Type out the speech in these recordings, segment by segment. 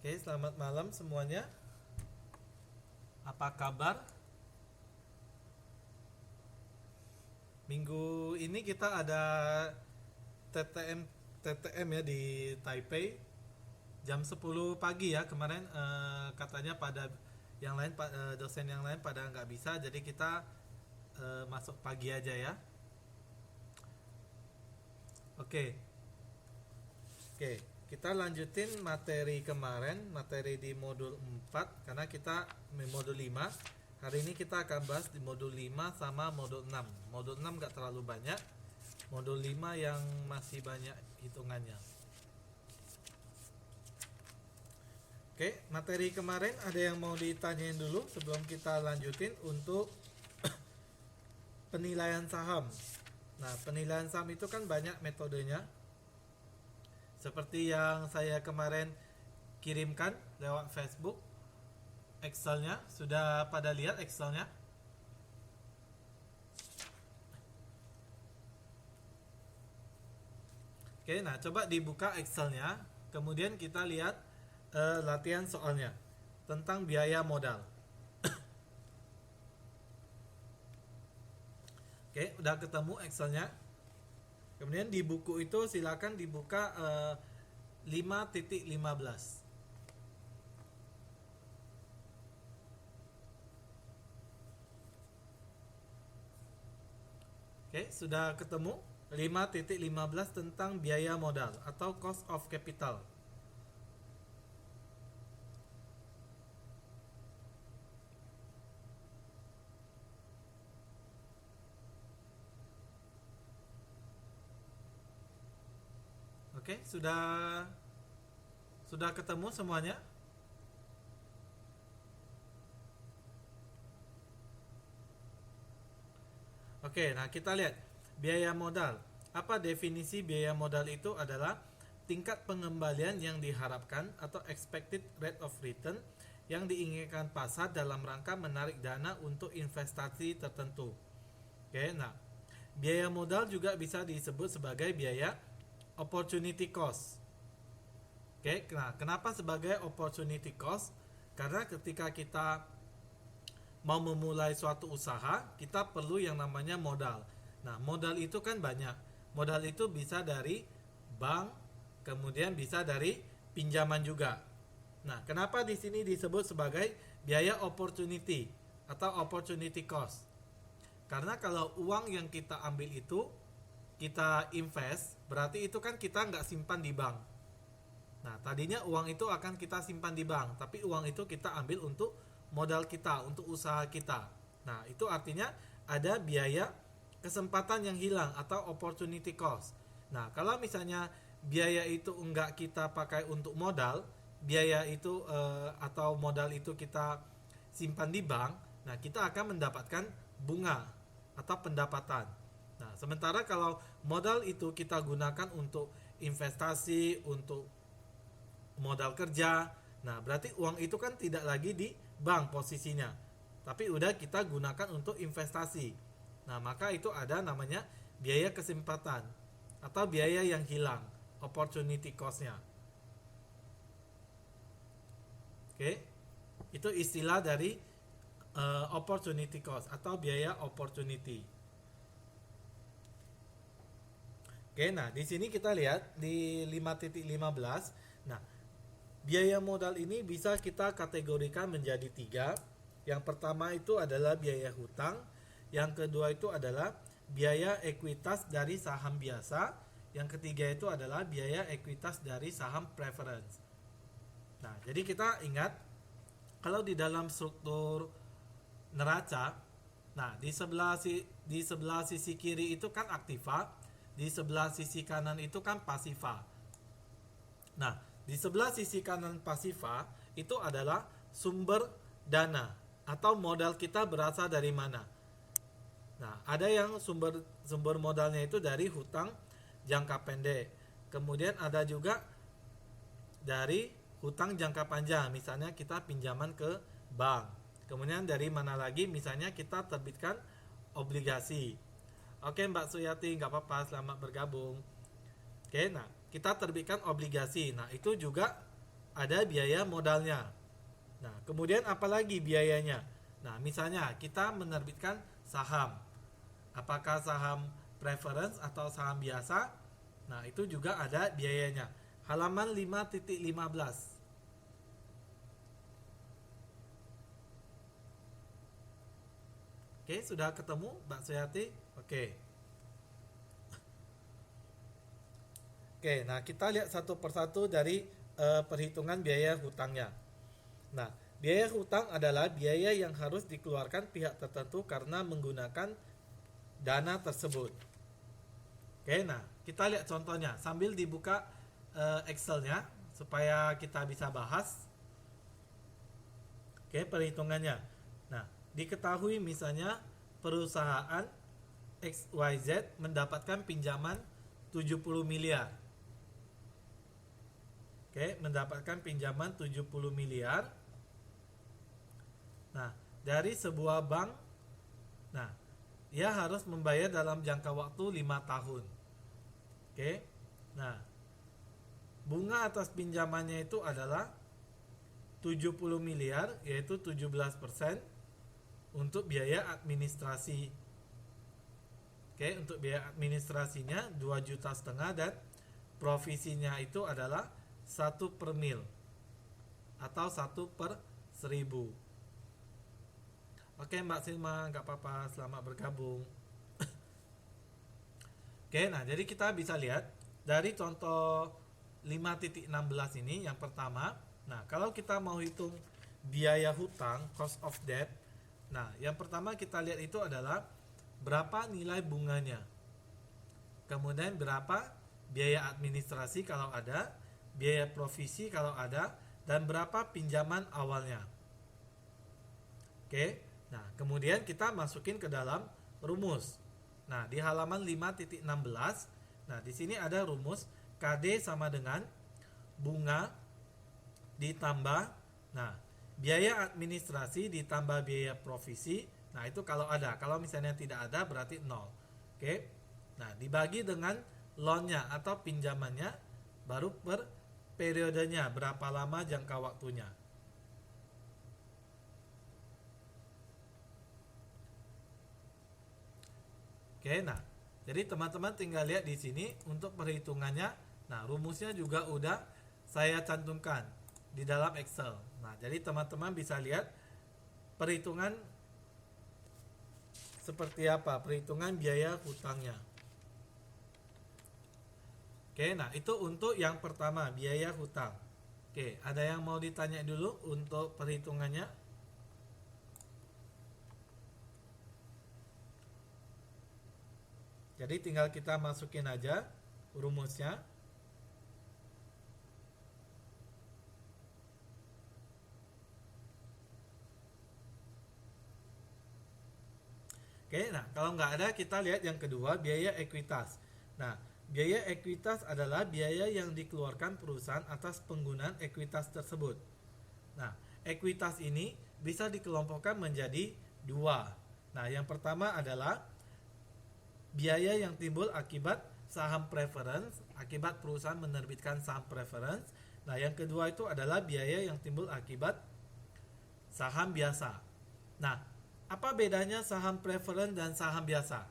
Oke, selamat malam semuanya. Apa kabar? Minggu ini kita ada TTM TTM ya di Taipei jam 10 pagi ya. Kemarin katanya pada yang lain dosen yang lain pada nggak bisa, jadi kita masuk pagi aja ya. Oke. Oke, kita lanjutin materi kemarin, materi di modul 4 karena kita di modul 5. Hari ini kita akan bahas di modul 5 sama modul 6. Modul 6 nggak terlalu banyak, modul 5 yang masih banyak hitungannya. Oke, materi kemarin ada yang mau ditanyain dulu sebelum kita lanjutin untuk penilaian saham. Nah, penilaian saham itu kan banyak metodenya. Seperti yang saya kemarin kirimkan lewat Facebook, Excelnya. Sudah pada lihat Excelnya? Oke, nah coba dibuka Excelnya. Kemudian kita lihat latihan soalnya tentang biaya modal. Oke, udah ketemu Excelnya. Kemudian di buku itu silakan dibuka 5.15. Oke, sudah ketemu 5.15 tentang biaya modal atau cost of capital. Oke, sudah ketemu semuanya? Oke, nah kita lihat biaya modal. Apa definisi biaya modal itu adalah tingkat pengembalian yang diharapkan atau expected rate of return yang diinginkan pasar dalam rangka menarik dana untuk investasi tertentu. Oke, nah biaya modal juga bisa disebut sebagai biaya opportunity cost. Oke, nah kenapa sebagai opportunity cost? Karena ketika kita mau memulai suatu usaha, kita perlu yang namanya modal. Nah, modal itu kan banyak. Modal itu bisa dari bank, kemudian bisa dari pinjaman juga. Nah, kenapa di sini disebut sebagai biaya opportunity atau opportunity cost? Karena kalau uang yang kita ambil itu kita invest, berarti itu kan kita nggak simpan di bank. Nah, tadinya uang itu akan kita simpan di bank, tapi uang itu kita ambil untuk modal kita, untuk usaha kita. Nah, itu artinya ada biaya kesempatan yang hilang atau opportunity cost. Nah, kalau misalnya biaya itu enggak kita pakai untuk modal, biaya itu atau modal itu kita simpan di bank, nah kita akan mendapatkan bunga atau pendapatan. Nah, sementara kalau modal itu kita gunakan untuk investasi, untuk modal kerja. Nah, berarti uang itu kan tidak lagi di bank posisinya, tapi udah kita gunakan untuk investasi. Nah, maka itu ada namanya biaya kesempatan atau biaya yang hilang, opportunity cost-nya. Oke, itu istilah dari opportunity cost atau biaya opportunity. Oke, nah di sini kita lihat di 5.15. Nah, biaya modal ini bisa kita kategorikan menjadi 3. Yang pertama itu adalah biaya hutang, yang kedua itu adalah biaya ekuitas dari saham biasa, yang ketiga itu adalah biaya ekuitas dari saham preference. Nah, jadi kita ingat kalau di dalam struktur neraca, nah di sebelah sisi kiri itu kan aktiva, di sebelah sisi kanan itu kan pasiva. Nah, di sebelah sisi kanan pasiva itu adalah sumber dana atau modal kita berasal dari mana. Nah, ada yang sumber modalnya itu dari hutang jangka pendek. Kemudian ada juga dari hutang jangka panjang, misalnya kita pinjaman ke bank. Kemudian dari mana lagi, misalnya kita terbitkan obligasi. Oke Mbak Suyati, nggak apa-apa, selamat bergabung. Oke, nah kita terbitkan obligasi. Nah, itu juga ada biaya modalnya. Nah, kemudian apalagi biayanya? Nah, misalnya kita menerbitkan saham. Apakah saham preference atau saham biasa? Nah, itu juga ada biayanya. Halaman 5.15. Oke, sudah ketemu Mbak Suyati? Oke. Oke, nah kita lihat satu persatu dari perhitungan biaya hutangnya. Nah, biaya hutang adalah biaya yang harus dikeluarkan pihak tertentu karena menggunakan dana tersebut. Oke, nah kita lihat contohnya sambil dibuka Excel-nya supaya kita bisa bahas. Oke, perhitungannya. Nah, diketahui misalnya perusahaan XYZ mendapatkan pinjaman 70 miliar. Oke, mendapatkan pinjaman 70 miliar. Nah, dari sebuah bank, nah, ia harus membayar dalam jangka waktu 5 tahun. Oke. Nah, bunga atas pinjamannya itu adalah 70 miliar, yaitu 17% untuk biaya administrasi. Oke, untuk biaya administrasinya 2,5 juta dan provisinya itu adalah 1 per mil atau 1 per 1000. Oke Mbak Silma, nggak apa-apa, selamat bergabung. Oke, nah jadi kita bisa lihat dari contoh 5.16 ini yang pertama. Nah, kalau kita mau hitung biaya hutang, cost of debt. Nah, yang pertama kita lihat itu adalah berapa nilai bunganya. Kemudian berapa biaya administrasi kalau ada, biaya provisi kalau ada, dan berapa pinjaman awalnya. Oke. Nah, kemudian kita masukin ke dalam rumus. Nah, di halaman 5.16, nah di sini ada rumus KD sama dengan bunga ditambah, nah, biaya administrasi ditambah biaya provisi. Nah, itu kalau ada. Kalau misalnya tidak ada berarti 0. Oke. Nah, dibagi dengan loan-nya atau pinjamannya, baru per periodenya, berapa lama jangka waktunya. Oke, nah, jadi teman-teman tinggal lihat di sini untuk perhitungannya. Nah, rumusnya juga udah saya cantumkan di dalam Excel. Nah, jadi teman-teman bisa lihat perhitungan seperti apa, perhitungan biaya hutangnya. Oke, nah itu untuk yang pertama, biaya hutang. Oke, ada yang mau ditanya dulu untuk perhitungannya? Jadi tinggal kita masukin aja rumusnya. Oke, nah kalau nggak ada kita lihat yang kedua, biaya ekuitas. Nah, biaya ekuitas adalah biaya yang dikeluarkan perusahaan atas penggunaan ekuitas tersebut. Nah, ekuitas ini bisa dikelompokkan menjadi dua. Nah, yang pertama adalah biaya yang timbul akibat saham preference, akibat perusahaan menerbitkan saham preference. Nah, yang kedua itu adalah biaya yang timbul akibat saham biasa. Nah, apa bedanya saham preference dan saham biasa?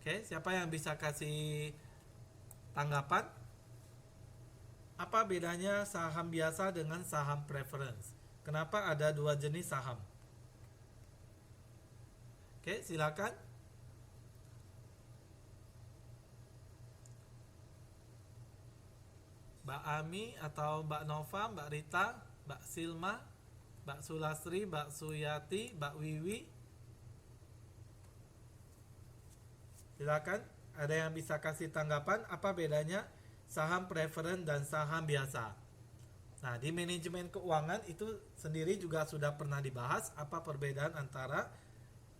Oke, siapa yang bisa kasih tanggapan? Apa bedanya saham biasa dengan saham preference? Kenapa ada dua jenis saham? Oke, silakan. Mbak Ami atau Mbak Nova, Mbak Rita, Mbak Silma, Mbak Sulastri, Mbak Suyati, Mbak Wiwi. Silakan, ada yang bisa kasih tanggapan apa bedanya saham preference dan saham biasa? Nah, di manajemen keuangan itu sendiri juga sudah pernah dibahas apa perbedaan antara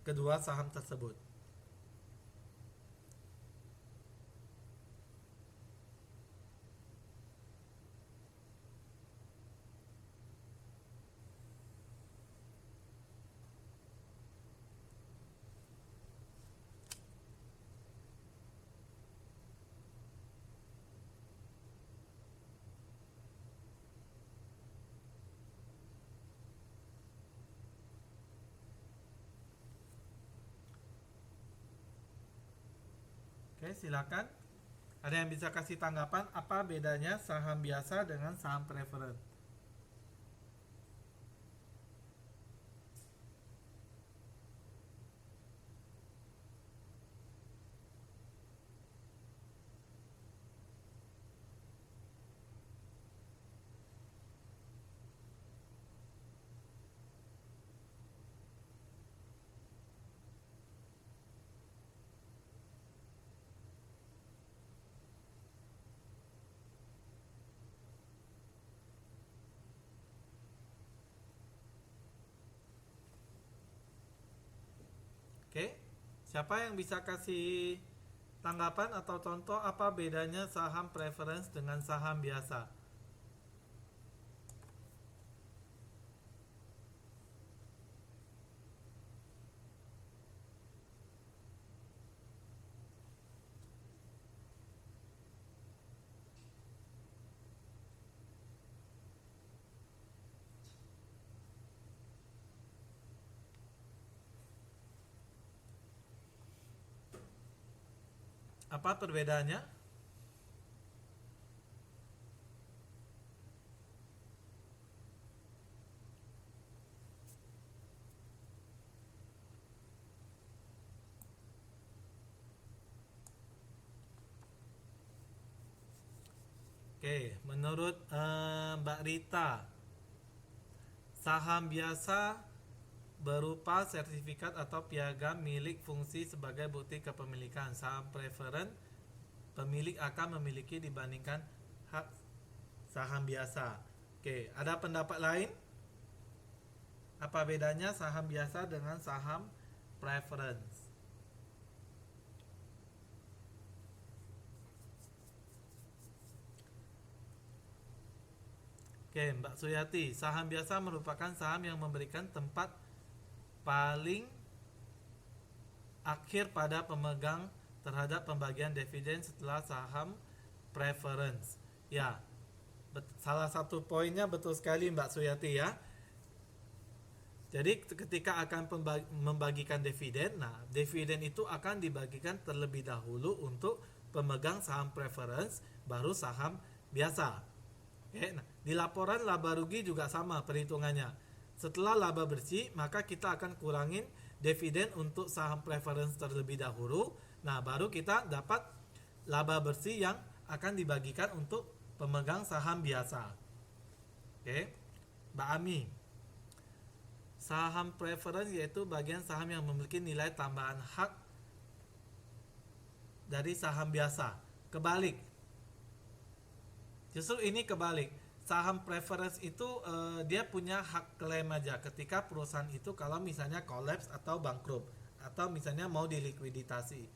kedua saham tersebut. Oke, silakan. Ada yang bisa kasih tanggapan apa bedanya saham biasa dengan saham preference? Oke, siapa yang bisa kasih tanggapan atau contoh apa bedanya saham preference dengan saham biasa? Apa perbedaannya? Oke, menurut Mbak Rita, saham biasa berupa sertifikat atau piagam milik fungsi sebagai bukti kepemilikan. Saham preference, pemilik akan memiliki dibandingkan hak saham biasa. Oke, ada pendapat lain? Apa bedanya saham biasa dengan saham preference? Oke, Mbak Suyati, saham biasa merupakan saham yang memberikan tempat paling akhir pada pemegang terhadap pembagian dividen setelah saham preference. Ya, salah satu poinnya betul sekali Mbak Suyati ya. Jadi ketika akan membagikan dividen, nah dividen itu akan dibagikan terlebih dahulu untuk pemegang saham preference, baru saham biasa. Oke, nah di laporan laba rugi juga sama perhitungannya. Setelah laba bersih, maka kita akan kurangin dividen untuk saham preference terlebih dahulu. Nah, baru kita dapat laba bersih yang akan dibagikan untuk pemegang saham biasa. Oke, Mbak Ami. Saham preference yaitu bagian saham yang memiliki nilai tambahan hak dari saham biasa. Kebalik. Justru ini kebalik. Saham preference itu dia punya hak klaim aja ketika perusahaan itu kalau misalnya collapse atau bangkrut atau misalnya mau dilikuiditasi.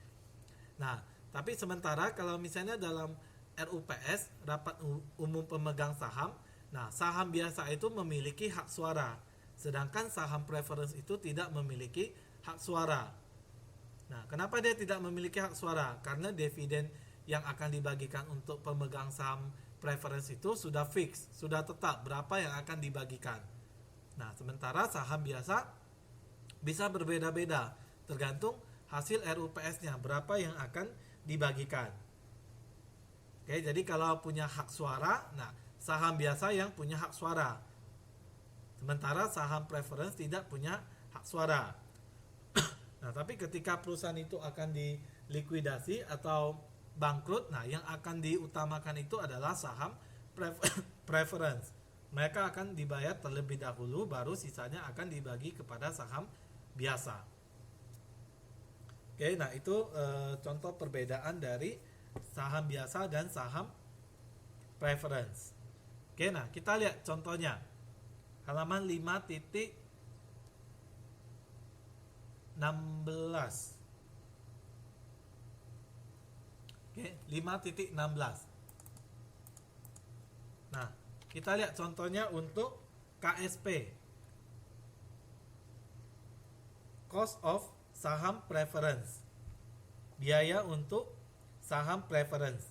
Nah, tapi sementara kalau misalnya dalam RUPS, rapat umum pemegang saham, nah saham biasa itu memiliki hak suara. Sedangkan saham preference itu tidak memiliki hak suara. Nah, kenapa dia tidak memiliki hak suara? Karena dividen yang akan dibagikan untuk pemegang saham preference itu sudah fix, sudah tetap berapa yang akan dibagikan. Nah, sementara saham biasa bisa berbeda-beda, tergantung hasil RUPS-nya, berapa yang akan dibagikan. Oke, jadi kalau punya hak suara, nah saham biasa yang punya hak suara. Sementara saham preference tidak punya hak suara. Nah, tapi ketika perusahaan itu akan dilikuidasi atau bangkrut, nah yang akan diutamakan itu adalah saham preference. Mereka akan dibayar terlebih dahulu, baru sisanya akan dibagi kepada saham biasa. Oke, nah itu contoh perbedaan dari saham biasa dan saham preference. Oke, nah kita lihat contohnya. Halaman 5.16. Oke, 5.16. Nah, kita lihat contohnya untuk KSP. Cost of saham preference. Biaya untuk saham preference.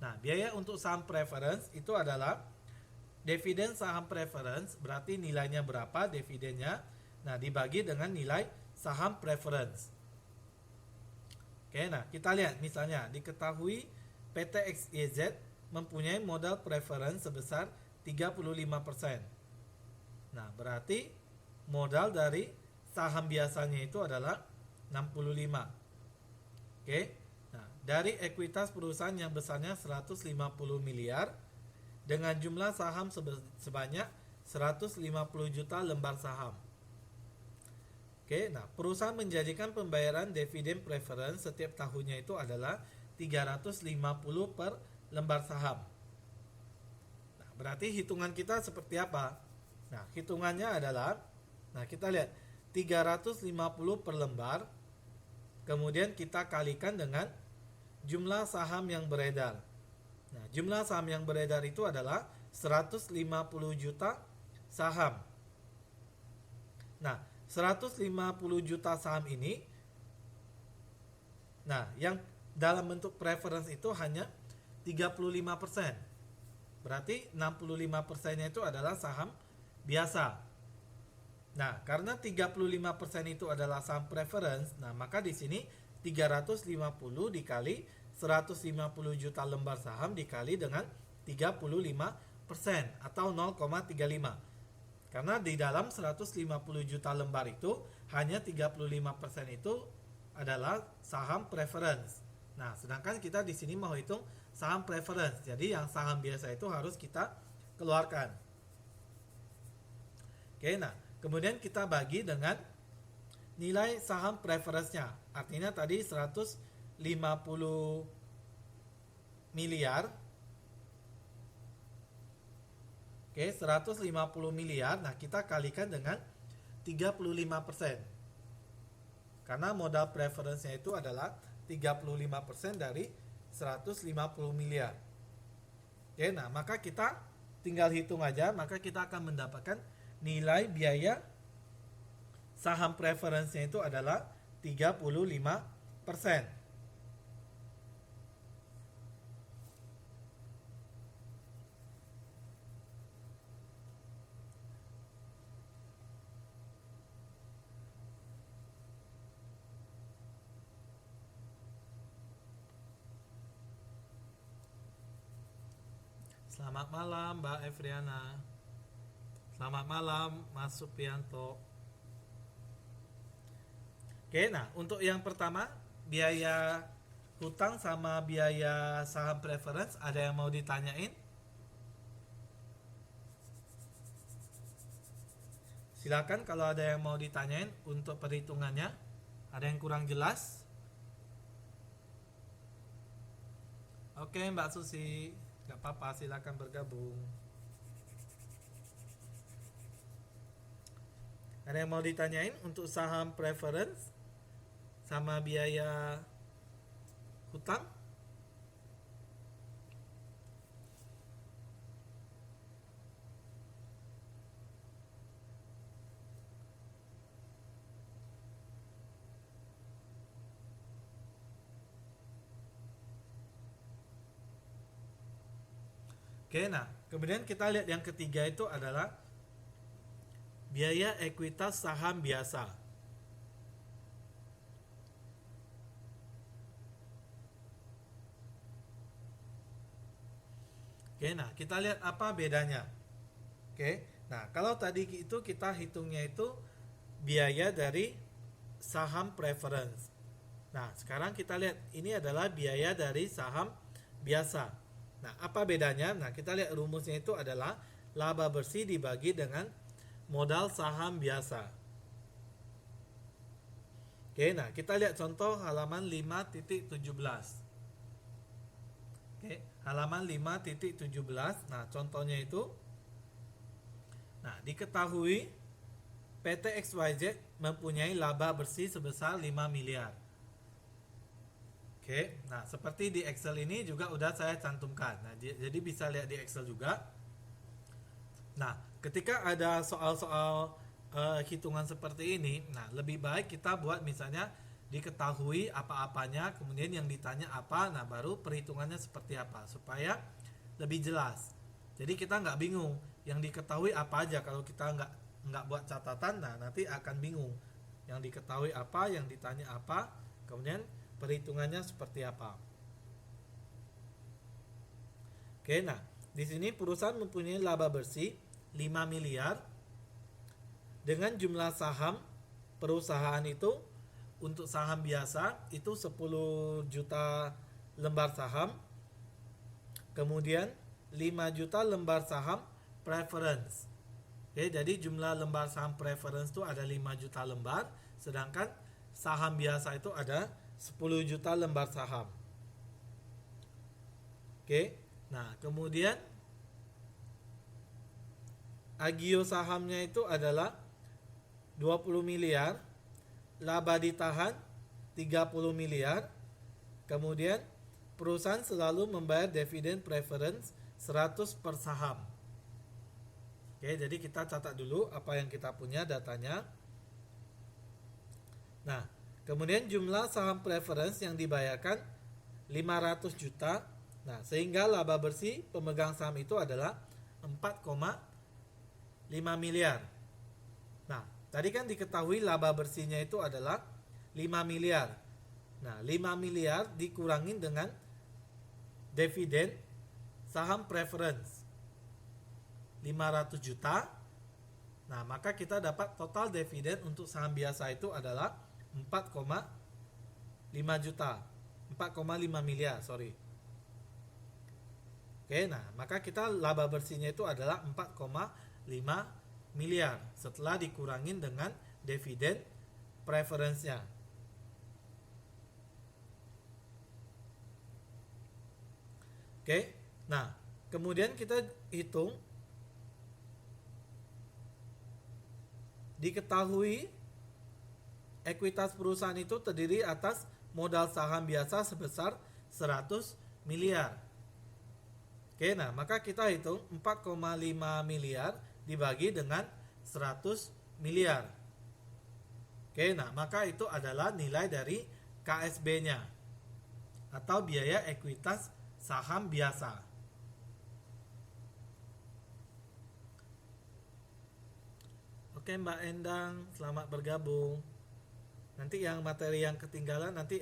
Nah, biaya untuk saham preference itu adalah dividen saham preference, berarti nilainya berapa dividennya. Nah, dibagi dengan nilai saham preference. Oke, nah kita lihat misalnya diketahui PT XYZ mempunyai modal preference sebesar 35%. Nah, berarti modal dari saham biasanya itu adalah 65. Oke. Nah, dari ekuitas perusahaan yang besarnya 150 miliar dengan jumlah saham sebanyak 150 juta lembar saham. Oke, nah perusahaan menjadikan pembayaran dividen preference setiap tahunnya itu adalah 350 per lembar saham. Nah, berarti hitungan kita seperti apa? Nah, hitungannya adalah, nah kita lihat 350 per lembar, kemudian kita kalikan dengan jumlah saham yang beredar. Nah, jumlah saham yang beredar itu adalah 150 juta saham. Nah, 150 juta saham ini, nah yang dalam bentuk preference itu hanya 35%. Berarti 65%-nya itu adalah saham biasa. Nah, karena 35% itu adalah saham preference, nah maka di sini 350 dikali 150 juta lembar saham dikali dengan 35% atau 0,35. Karena di dalam 150 juta lembar itu hanya 35% itu adalah saham preference. Nah, sedangkan kita di sini mau hitung saham preference. Jadi yang saham biasa itu harus kita keluarkan. Oke, nah, kemudian kita bagi dengan nilai saham preference-nya. Artinya tadi 150 miliar. Oke, 150 miliar. Nah, kita kalikan dengan 35%. Karena modal preference-nya itu adalah 35% dari 150 miliar. Oke, nah maka kita tinggal hitung aja, maka kita akan mendapatkan nilai biaya saham preference-nya itu adalah 35%. Selamat malam Mbak Evriana. Selamat malam Mas Supianto. Oke, nah untuk yang pertama biaya hutang sama biaya saham preference, ada yang mau ditanyain? Silakan kalau ada yang mau ditanyain untuk perhitungannya. Ada yang kurang jelas? Oke Mbak Susi, gak apa-apa, silakan bergabung. Ada yang mau ditanyain untuk saham preference sama biaya hutang? Oke, nah kemudian kita lihat yang ketiga itu adalah biaya ekuitas saham biasa. Oke, nah kita lihat apa bedanya. Oke, nah kalau tadi itu kita hitungnya itu biaya dari saham preference. Nah sekarang kita lihat ini adalah biaya dari saham biasa. Nah, apa bedanya? Nah, kita lihat rumusnya itu adalah laba bersih dibagi dengan modal saham biasa. Oke, nah kita lihat contoh halaman 5.17. Oke, halaman 5.17. Nah, contohnya itu, nah diketahui PT XYZ mempunyai laba bersih sebesar 5 miliar. Oke, nah seperti di Excel ini juga udah saya cantumkan. Nah, jadi bisa lihat di Excel juga. Nah, ketika ada soal-soal hitungan seperti ini, nah lebih baik kita buat misalnya diketahui apa-apanya, kemudian yang ditanya apa, nah baru perhitungannya seperti apa supaya lebih jelas. Jadi kita nggak bingung yang diketahui apa aja. Kalau kita nggak buat catatan, nah nanti akan bingung yang diketahui apa, yang ditanya apa, kemudian perhitungannya seperti apa. Oke, nah di sini perusahaan mempunyai laba bersih 5 miliar dengan jumlah saham perusahaan itu untuk saham biasa itu 10 juta lembar saham, kemudian 5 juta lembar saham preference. Oke, jadi jumlah lembar saham preference itu ada 5 juta lembar, sedangkan saham biasa itu ada 10 juta lembar saham. Oke, nah kemudian agio sahamnya itu adalah 20 miliar, laba ditahan 30 miliar, kemudian perusahaan selalu membayar dividen preference 100 per saham. Oke, jadi kita catat dulu apa yang kita punya datanya. Nah, kemudian jumlah saham preference yang dibayarkan 500 juta. Nah, sehingga laba bersih pemegang saham itu adalah 4,5 miliar. Nah, tadi kan diketahui laba bersihnya itu adalah 5 miliar. Nah, 5 miliar dikurangin dengan dividen saham preference 500 juta. Nah, maka kita dapat total dividen untuk saham biasa itu adalah 4,5 juta. 4,5 miliar, sorry. Oke, nah, maka kita laba bersihnya itu adalah 4,5 miliar setelah dikurangin dengan dividen preference-nya. Oke, nah, kemudian kita hitung. Diketahui ekuitas perusahaan itu terdiri atas modal saham biasa sebesar 100 miliar. Oke, nah maka kita hitung 4,5 miliar dibagi dengan 100 miliar. Oke, nah maka itu adalah nilai dari KSB-nya atau biaya ekuitas saham biasa. Oke Mbak Endang, selamat bergabung. Nanti yang materi yang ketinggalan nanti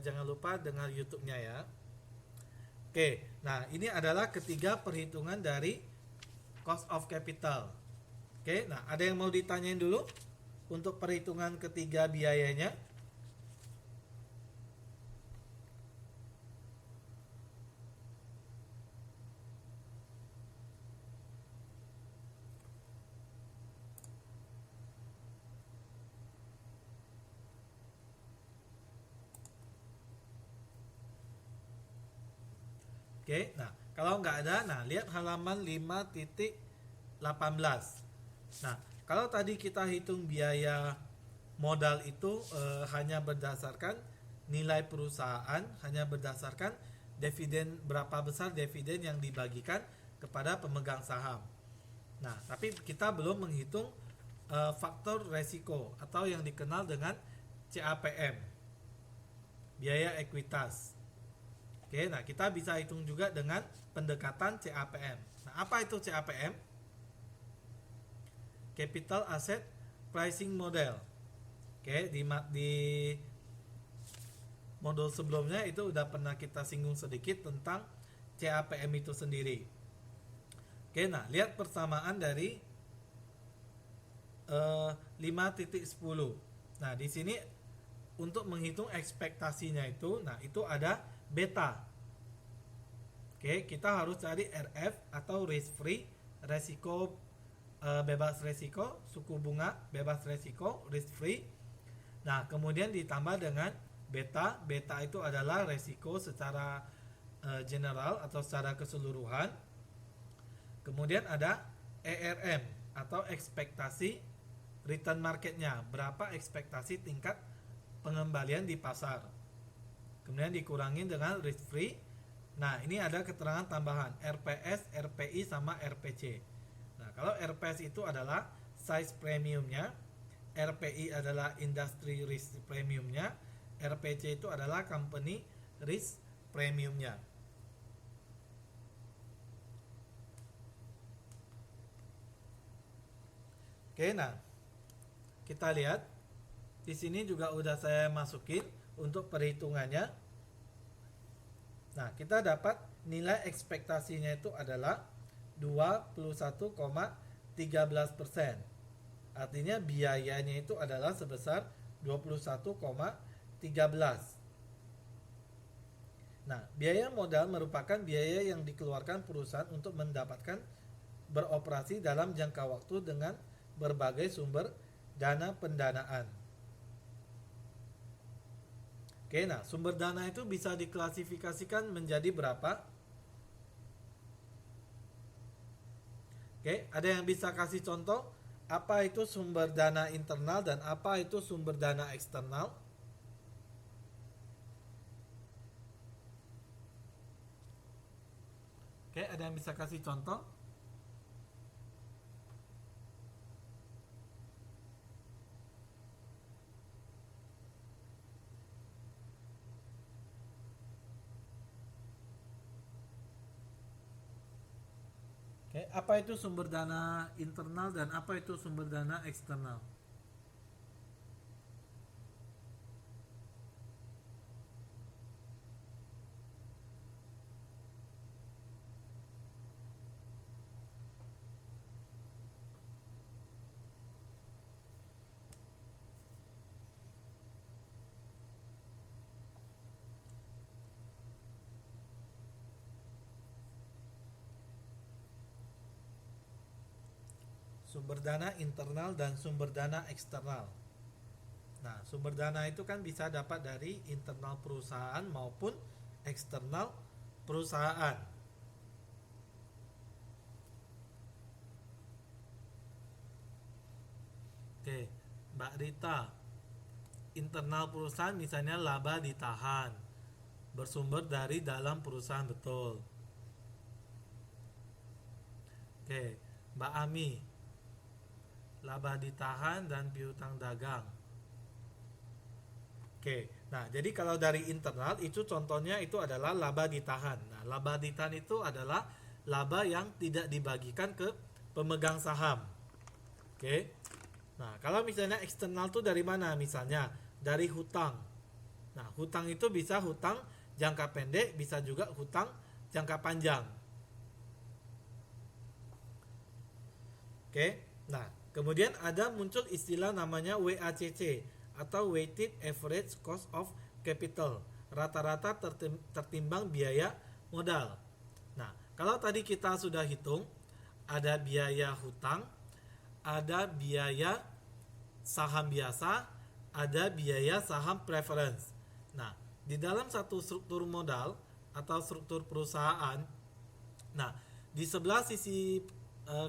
jangan lupa dengar YouTube-nya ya. Oke, nah ini adalah ketiga perhitungan dari cost of capital. Oke, nah ada yang mau ditanyain dulu untuk perhitungan ketiga biayanya? Oke, nah kalau nggak ada, nah lihat halaman 5.18. Nah, kalau tadi kita hitung biaya modal itu hanya berdasarkan nilai perusahaan, hanya berdasarkan dividen, berapa besar dividen yang dibagikan kepada pemegang saham. Nah, tapi kita belum menghitung faktor resiko atau yang dikenal dengan CAPM, biaya ekuitas. Oke, nah kita bisa hitung juga dengan pendekatan CAPM. Nah, apa itu CAPM? Capital Asset Pricing Model. Oke, di modul sebelumnya itu udah pernah kita singgung sedikit tentang CAPM itu sendiri. Oke, nah lihat persamaan dari 5.10. Nah, di sini untuk menghitung ekspektasinya itu, nah itu ada beta. Oke, kita harus cari RF atau risk free, resiko bebas resiko, suku bunga bebas resiko, risk free. Nah, kemudian ditambah dengan beta. Beta itu adalah resiko secara general atau secara keseluruhan. Kemudian ada ERM atau ekspektasi return marketnya, berapa ekspektasi tingkat pengembalian di pasar. Kemudian dikurangin dengan risk free. Nah, ini ada keterangan tambahan RPS, RPI sama RPC. Nah, kalau RPS itu adalah size premiumnya, RPI adalah industry risk premiumnya, RPC itu adalah company risk premiumnya. Oke, nah kita lihat di sini juga udah saya masukin untuk perhitungannya. Nah, kita dapat nilai ekspektasinya itu adalah 21,13%. Artinya biayanya itu adalah sebesar 21,13. Nah, biaya modal merupakan biaya yang dikeluarkan perusahaan untuk mendapatkan beroperasi dalam jangka waktu dengan berbagai sumber dana pendanaan. Oke, nah sumber dana itu bisa diklasifikasikan menjadi berapa? Oke, ada yang bisa kasih contoh apa itu sumber dana internal dan apa itu sumber dana eksternal? Oke, ada yang bisa kasih contoh? Oke, apa itu sumber dana internal dan apa itu sumber dana eksternal? Sumber dana internal dan sumber dana eksternal. Nah, sumber dana itu kan bisa dapat dari internal perusahaan maupun eksternal perusahaan. Oke, Mbak Rita, internal perusahaan misalnya laba ditahan, bersumber dari dalam perusahaan, betul. Oke, Mbak Ami, laba ditahan dan piutang dagang. Oke, nah jadi kalau dari internal itu contohnya itu adalah laba ditahan. Nah, laba ditahan itu adalah laba yang tidak dibagikan ke pemegang saham. Oke, nah kalau misalnya eksternal itu dari mana? Misalnya dari hutang. Nah, hutang itu bisa hutang jangka pendek, bisa juga hutang jangka panjang. Oke, nah kemudian ada muncul istilah namanya WACC atau Weighted Average Cost of Capital, rata-rata tertimbang biaya modal. Nah, kalau tadi kita sudah hitung, ada biaya hutang, ada biaya saham biasa, ada biaya saham preference. Nah, di dalam satu struktur modal atau struktur perusahaan, nah di sebelah sisi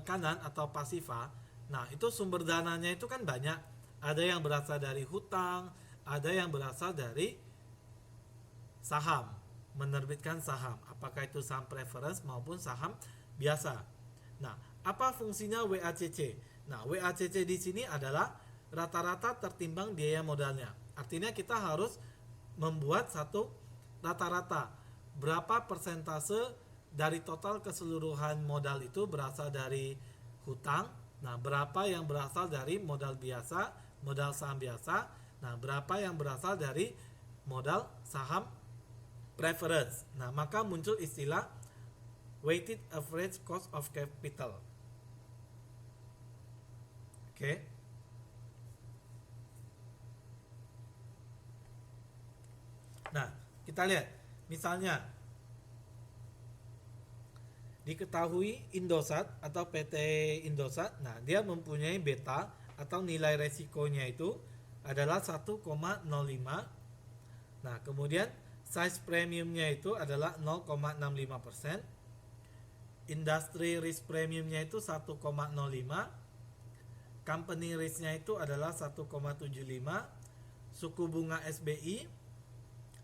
kanan atau pasifa, nah itu sumber dananya itu kan banyak. Ada yang berasal dari hutang, ada yang berasal dari saham, menerbitkan saham, apakah itu saham preference maupun saham biasa. Nah, apa fungsinya WACC? Nah, WACC di sini adalah rata-rata tertimbang biaya modalnya. Artinya kita harus membuat satu rata-rata. Berapa persentase dari total keseluruhan modal itu berasal dari hutang? Nah, berapa yang berasal dari modal biasa, modal saham biasa? Nah, berapa yang berasal dari modal saham preference? Nah, maka muncul istilah weighted average cost of capital. Oke. Nah, kita lihat misalnya diketahui Indosat atau PT Indosat, nah dia mempunyai beta atau nilai resikonya itu adalah 1,05. Nah, kemudian size premiumnya itu adalah 0,65%. Industry risk premiumnya itu 1,05. Company risknya itu adalah 1,75. Suku bunga SBI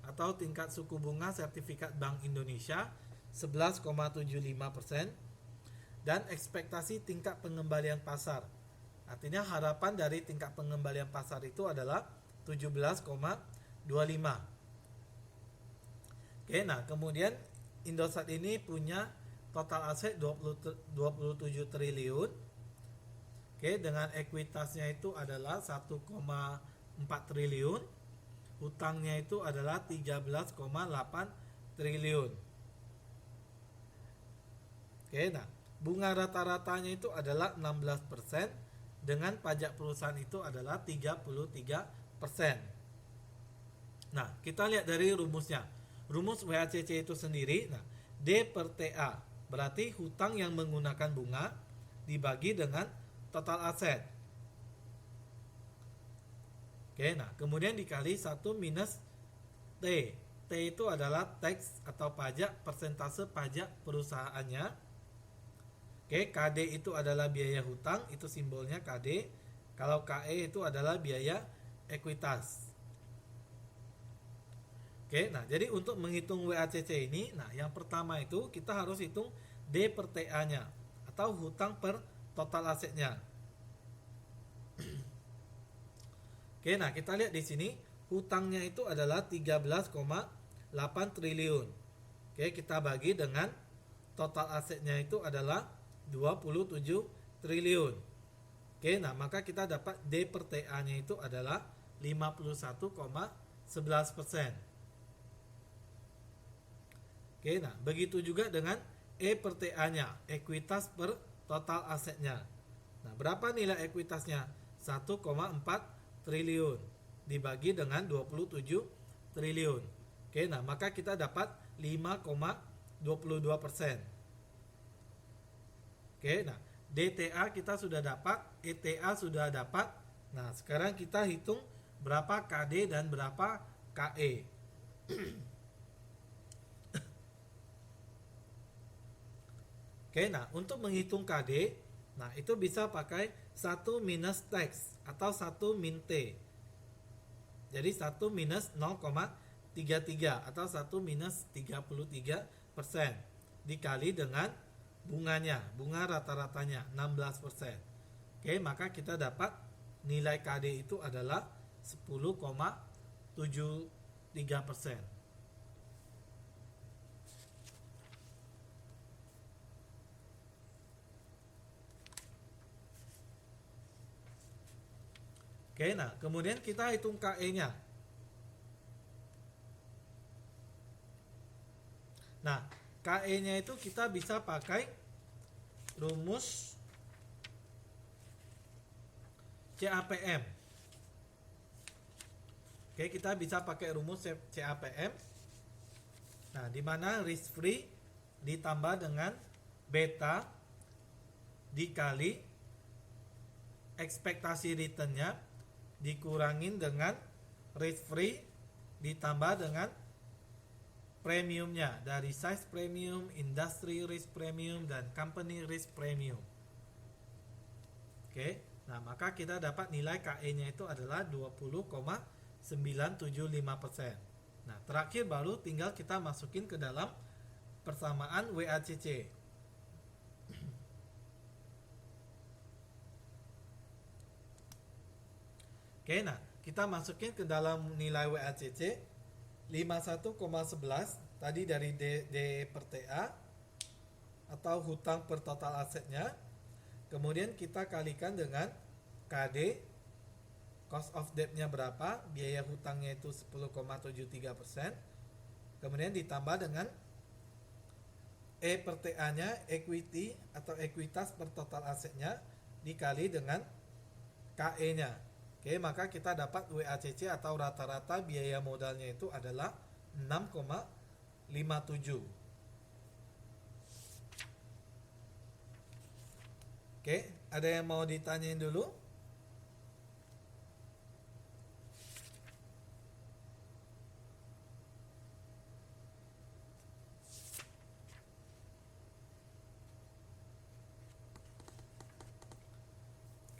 atau tingkat suku bunga sertifikat Bank Indonesia 11,75%, dan ekspektasi tingkat pengembalian pasar. Artinya harapan dari tingkat pengembalian pasar itu adalah 17,25. Oke, nah kemudian Indosat ini punya total aset 27 triliun. Oke, dengan ekuitasnya itu adalah 1,4 triliun. hutangnya itu adalah 13,8 triliun. Oke, nah bunga rata-ratanya itu adalah 16% dengan pajak perusahaan itu adalah 33%. Nah, kita lihat dari rumusnya. Rumus WACC itu sendiri, nah, D per TA berarti hutang yang menggunakan bunga dibagi dengan total aset. Oke, nah kemudian dikali 1 minus T. T itu adalah tax atau pajak, persentase pajak perusahaannya. Oke, KD itu adalah biaya hutang, itu simbolnya KD. Kalau KE itu adalah biaya ekuitas. Oke, nah jadi untuk menghitung WACC ini, nah yang pertama itu kita harus hitung D per TA-nya atau hutang per total asetnya. Oke, nah kita lihat di sini hutangnya itu adalah 13,8 triliun. Oke, kita bagi dengan total asetnya itu adalah 27 triliun. Oke, nah maka kita dapat D per TA-nya itu adalah 51,11%. Oke, nah begitu juga dengan E per TA-nya, ekuitas per total asetnya. Nah, berapa nilai ekuitasnya? 1,4 triliun dibagi dengan 27 triliun. Oke, nah maka kita dapat 5,22%. Oke, nah DTA kita sudah dapat, ETA sudah dapat. Nah, sekarang kita hitung berapa KD dan berapa KE. Oke, nah untuk menghitung KD, nah itu bisa pakai 1 minus tax atau 1 min T. Jadi 1 minus 0,33 atau 1 minus 33% dikali dengan bunganya, bunga rata-ratanya 16%. Oke, maka kita dapat nilai KD itu adalah 10,73%. Oke, nah kemudian kita hitung KE-nya. Nah, KE-nya itu kita bisa pakai rumus CAPM. Oke, kita bisa pakai rumus CAPM. Nah, di mana risk free ditambah dengan beta dikali ekspektasi return-nya dikurangin dengan risk free ditambah dengan premiumnya dari size premium, industry risk premium, dan company risk premium. Oke, nah maka kita dapat nilai KE-nya itu adalah 20,975%. Nah, terakhir baru tinggal kita masukin ke dalam persamaan WACC. Oke, nah kita masukin ke dalam nilai WACC 51,11 tadi dari D per TA atau hutang per total asetnya. Kemudian kita kalikan dengan KD, cost of debt-nya berapa, biaya hutangnya itu 10,73%. Kemudian ditambah dengan E per TA-nya, equity atau ekuitas per total asetnya dikali dengan KE-nya. Oke, maka kita dapat WACC atau rata-rata biaya modalnya itu adalah 6,57. Oke, ada yang mau ditanyain dulu?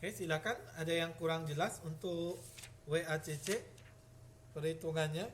Oke, silakan. Ada yang kurang jelas untuk WACC perhitungannya?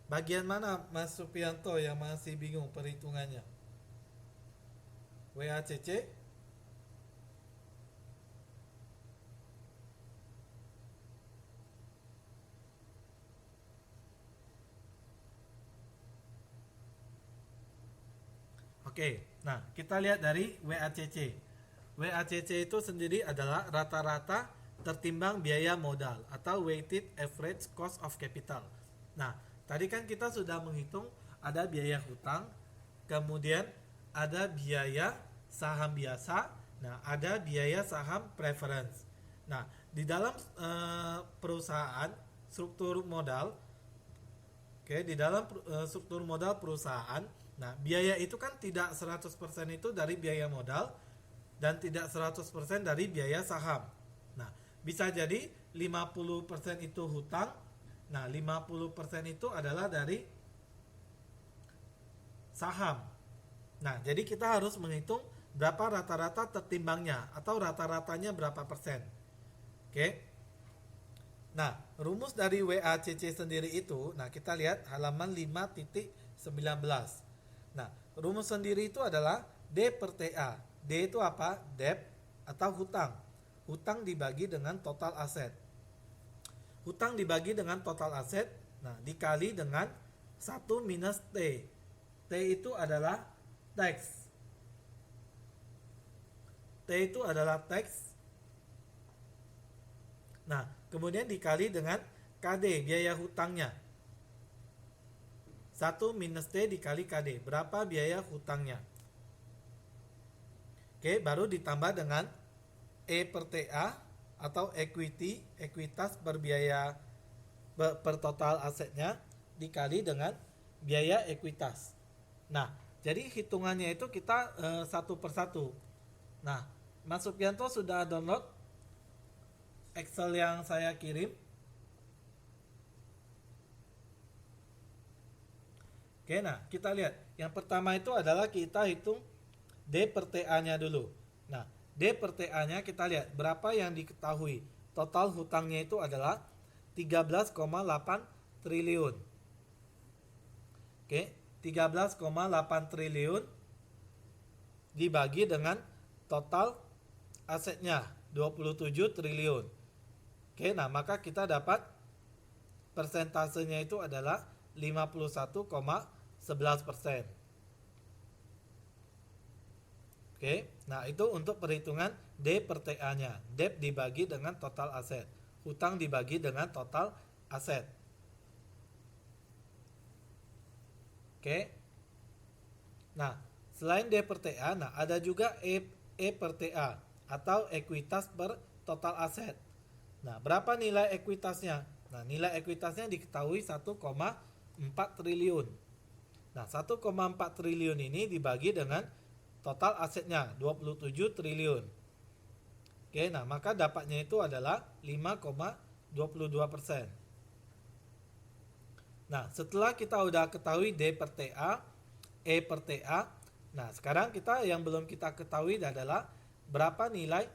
Bagian mana Mas Supianto yang masih bingung perhitungannya? WACC? Oke, nah kita lihat dari WACC. WACC itu sendiri adalah rata-rata tertimbang biaya modal atau weighted average cost of capital. Nah, tadi kan kita sudah menghitung ada biaya hutang, kemudian ada biaya saham biasa, nah ada biaya saham preference. Nah, di dalam perusahaan struktur modal, oke, di dalam struktur modal perusahaan, nah biaya itu kan tidak 100% itu dari biaya modal dan tidak 100% dari biaya saham. Nah, bisa jadi 50% itu hutang. Nah, 50% itu adalah dari saham. Nah, jadi kita harus menghitung berapa rata-rata tertimbangnya atau rata-ratanya berapa persen. Oke. Nah, rumus dari WACC sendiri itu, nah kita lihat halaman 5.19. Nah, rumus sendiri itu adalah D per TA. D itu apa? Debt atau hutang. Hutang dibagi dengan total aset. Hutang dibagi dengan total aset, nah dikali dengan 1 minus T. T itu adalah tax. T itu adalah tax. Nah, kemudian dikali dengan KD, biaya hutangnya. 1 minus T dikali KD. Berapa biaya hutangnya? Oke, baru ditambah dengan E per TA atau equity, ekuitas per biaya per total asetnya dikali dengan biaya ekuitas. Nah, jadi hitungannya itu kita satu per satu. Nah, Mas Supianto sudah download Excel yang saya kirim? Oke, nah kita lihat. Yang pertama itu adalah kita hitung D per TA-nya dulu. Nah, D per TA-nya kita lihat berapa yang diketahui. Total hutangnya itu adalah 13,8 triliun. Oke, 13,8 triliun dibagi dengan total asetnya 27 triliun. Oke, nah maka kita dapat persentasenya itu adalah 51,11%. Oke, nah itu untuk perhitungan D per TA-nya. Debt dibagi dengan total aset. Hutang dibagi dengan total aset. Oke. Nah, selain D per TA, nah ada juga E per TA atau ekuitas per total aset. Nah, berapa nilai ekuitasnya? Nah, nilai ekuitasnya diketahui 1,4 triliun. Nah, 1,4 triliun ini dibagi dengan total asetnya 27 triliun. Oke, nah maka dapatnya itu adalah 5,22%. Nah, setelah kita udah ketahui D per TA, E per TA, nah sekarang kita yang belum kita ketahui adalah berapa nilai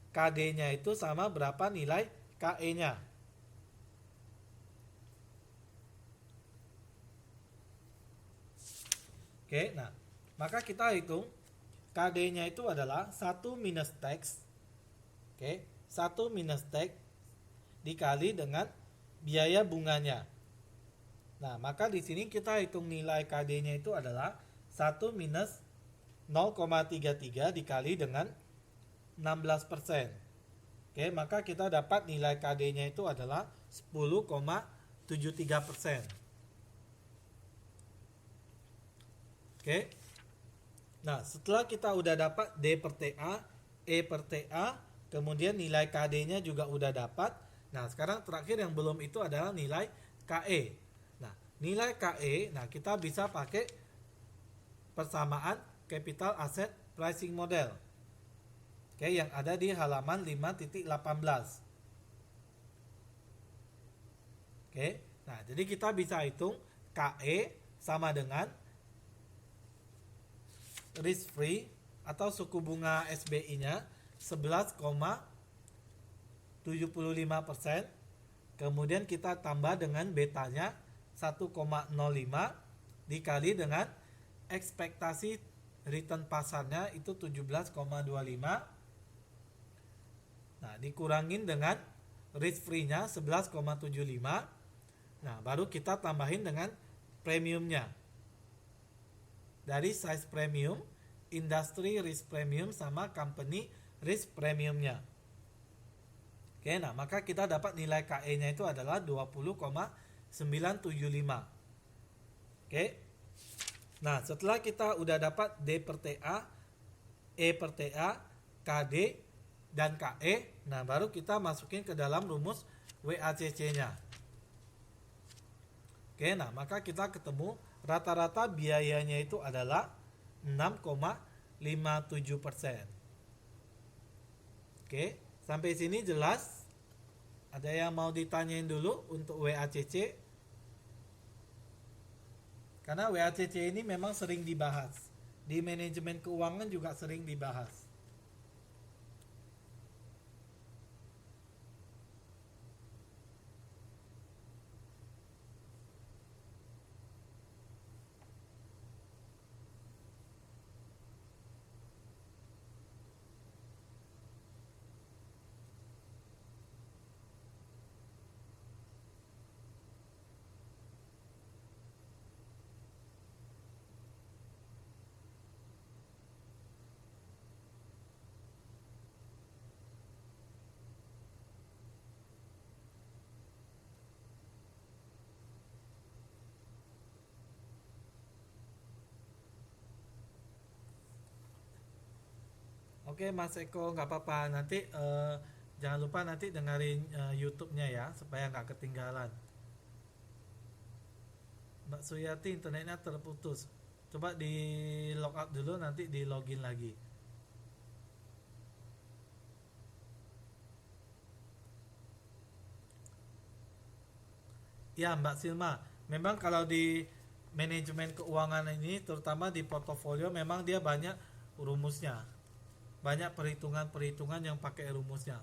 KD-nya itu sama berapa nilai KE-nya. Oke, nah maka kita hitung KD-nya itu adalah 1 minus tax. Oke, 1 minus tax dikali dengan biaya bunganya. Nah, maka di sini kita hitung nilai KD-nya itu adalah 1 minus 0,33 dikali dengan 16%. Oke, maka kita dapat nilai KD-nya itu adalah 10,73%. Oke. Nah, setelah kita udah dapat D per TA, E per TA, kemudian nilai KD-nya juga udah dapat. Nah, sekarang terakhir yang belum itu adalah nilai KE. Nah, nilai KE, nah kita bisa pakai persamaan capital asset pricing model. Oke, yang ada di halaman 5.18. Oke. Nah, jadi kita bisa hitung KE sama dengan risk free atau suku bunga SBI-nya 11,75%. Kemudian kita tambah dengan betanya 1,05 dikali dengan ekspektasi return pasarnya itu 17,25. Nah, dikurangin dengan risk free-nya 11,75. Nah, baru kita tambahin dengan premiumnya. Dari size premium, industry risk premium sama company risk premiumnya. Oke, nah maka kita dapat nilai KE-nya itu adalah 20,975. Oke. Nah, setelah kita udah dapat D per TA, E per TA, KD, dan KE, nah baru kita masukin ke dalam rumus WACC-nya. Oke, nah maka kita ketemu rata-rata biayanya itu adalah 6,57%. Oke, sampai sini jelas? Ada yang mau ditanyain dulu untuk WACC? Karena WACC ini memang sering dibahas. Di manajemen keuangan juga sering dibahas. Oke Mas Eko, nggak apa-apa. Nanti jangan lupa nanti dengerin YouTube-nya ya, supaya nggak ketinggalan. Mbak Suyati internetnya terputus. Coba di logout dulu, nanti di login lagi. Ya Mbak Silma, memang kalau di manajemen keuangan ini, terutama di portofolio, memang dia banyak rumusnya. Banyak perhitungan-perhitungan yang pakai rumusnya.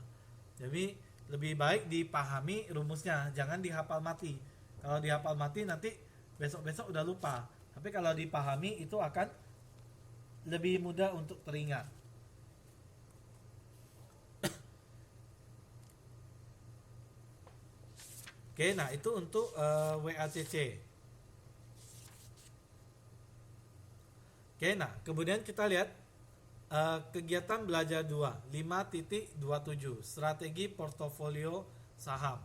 Jadi lebih baik dipahami rumusnya, jangan dihafal mati. Kalau dihafal mati nanti besok-besok udah lupa. Tapi kalau dipahami itu akan lebih mudah untuk teringat. Oke, nah itu untuk WACC. Oke, nah kemudian kita lihat kegiatan belajar 2 5.27 strategi portofolio saham.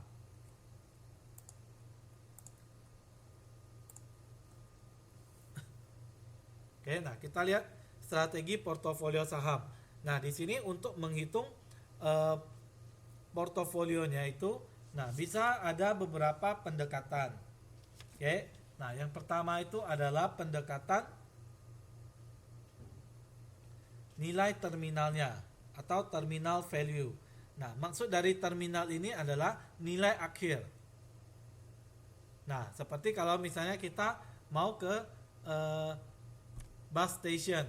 Oke, nah kita lihat strategi portofolio saham. Nah, di sini untuk menghitung portofolionya itu, nah bisa ada beberapa pendekatan. Oke, nah yang pertama itu adalah pendekatan nilai terminalnya atau terminal value. Nah, maksud dari terminal ini adalah nilai akhir. Nah, seperti kalau misalnya kita mau ke bus station.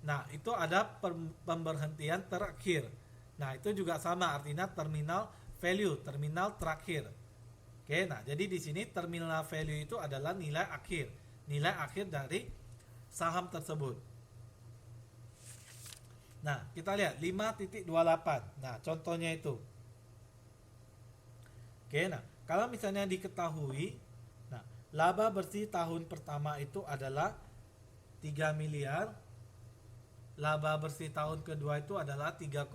Nah, itu ada pemberhentian terakhir. Nah, itu juga sama artinya terminal value, terminal terakhir. Oke, nah jadi di sini terminal value itu adalah nilai akhir dari saham tersebut. Nah, kita lihat 5.28. Nah, contohnya itu. Oke, nah, kalau misalnya diketahui, nah, laba bersih tahun pertama itu adalah 3 miliar. Laba bersih tahun kedua itu adalah 3,2.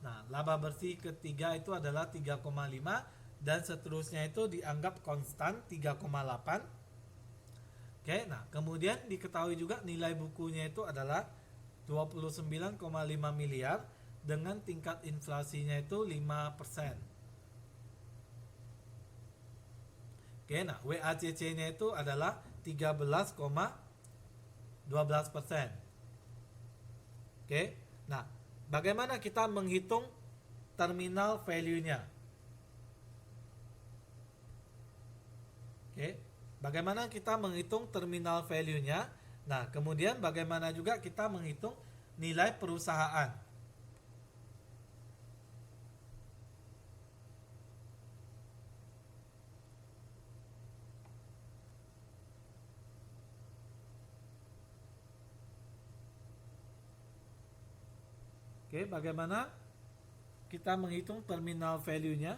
Nah, laba bersih ketiga itu adalah 3,5 dan seterusnya itu dianggap konstan 3,8. Oke, nah, kemudian diketahui juga nilai bukunya itu adalah 29,5 miliar dengan tingkat inflasinya itu 5%. Oke, nah WACC-nya itu adalah 13,12%. Oke, nah bagaimana kita menghitung terminal value-nya? Oke, bagaimana kita menghitung terminal value-nya? Nah, kemudian bagaimana juga kita menghitung nilai perusahaan? Oke, bagaimana kita menghitung terminal value-nya?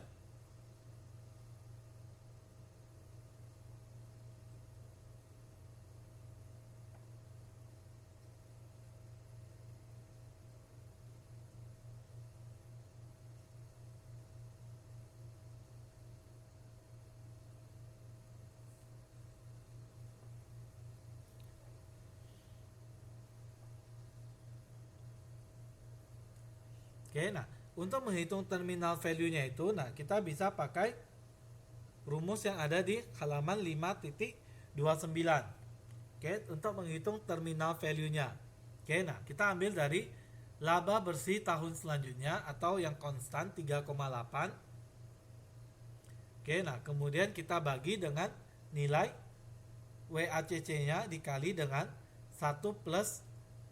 Oke, nah untuk menghitung terminal value-nya itu, nah kita bisa pakai rumus yang ada di halaman 5.29. Oke, untuk menghitung terminal value-nya. Oke, nah kita ambil dari laba bersih tahun selanjutnya atau yang konstan 3,8. Oke, nah kemudian kita bagi dengan nilai WACC-nya dikali dengan 1 plus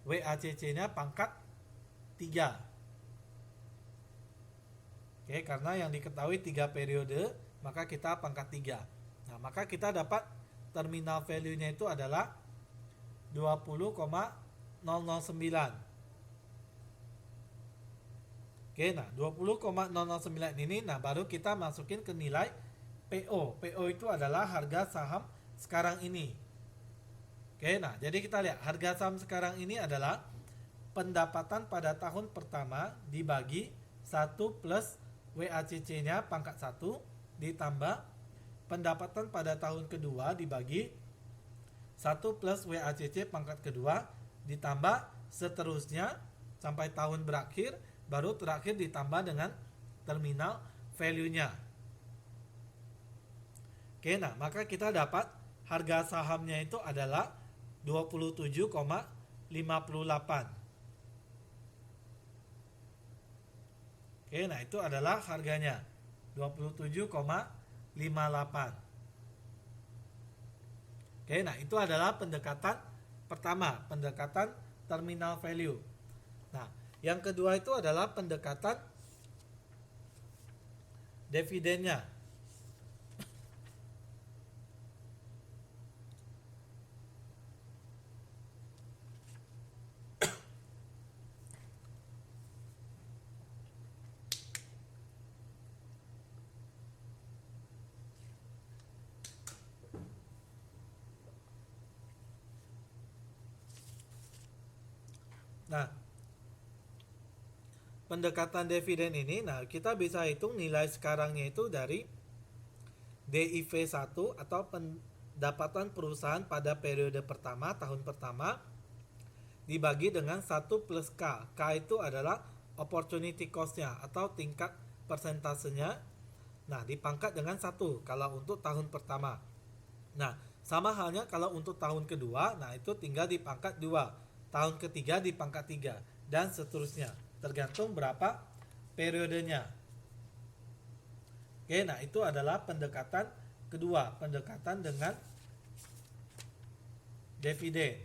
WACC-nya pangkat 3. Oke, karena yang diketahui 3 periode, maka kita pangkat 3. Nah, maka kita dapat terminal value-nya itu adalah 20,009. Oke, nah 20,009 ini, nah baru kita masukin ke nilai PO. PO itu adalah harga saham sekarang ini. Oke, nah jadi kita lihat harga saham sekarang ini adalah pendapatan pada tahun pertama dibagi 1 plus WACC-nya pangkat 1 ditambah pendapatan pada tahun kedua dibagi 1 plus WACC pangkat kedua ditambah seterusnya sampai tahun berakhir, baru terakhir ditambah dengan terminal value-nya. Oke, nah maka kita dapat harga sahamnya itu adalah 27,58. Oke, nah itu adalah harganya 27,58. Oke, nah itu adalah pendekatan pertama, pendekatan terminal value. Nah, yang kedua itu adalah pendekatan dividennya. Nah, pendekatan dividen ini, nah kita bisa hitung nilai sekarangnya itu dari DIV1 atau pendapatan perusahaan pada periode pertama, tahun pertama, dibagi dengan 1 plus K. K itu adalah opportunity cost-nya atau tingkat persentasenya. Nah, dipangkat dengan 1 kalau untuk tahun pertama. Nah, sama halnya kalau untuk tahun kedua, nah itu tinggal dipangkat 2. Tahun ketiga dipangkat 3 dan seterusnya, tergantung berapa periodenya. Oke, nah itu adalah pendekatan kedua, pendekatan dengan dividen.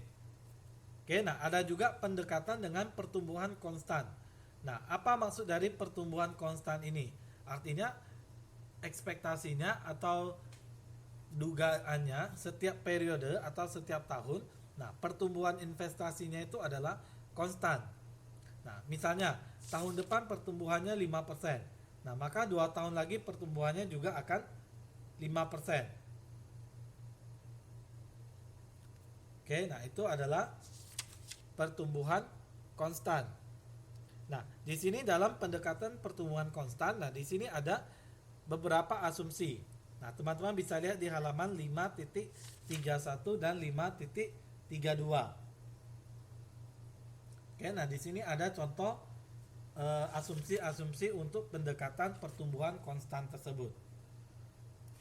Oke, nah ada juga pendekatan dengan pertumbuhan konstan. Nah, apa maksud dari pertumbuhan konstan ini? Artinya ekspektasinya atau dugaannya setiap periode atau setiap tahun, nah pertumbuhan investasinya itu adalah konstan. Nah, misalnya tahun depan pertumbuhannya 5%. Nah, maka 2 tahun lagi pertumbuhannya juga akan 5%. Oke, nah itu adalah pertumbuhan konstan. Nah, di sini dalam pendekatan pertumbuhan konstan, nah di sini ada beberapa asumsi. Nah, teman-teman bisa lihat di halaman 5.31 dan 5.32. Oke, nah di sini ada contoh asumsi-asumsi untuk pendekatan pertumbuhan konstan tersebut.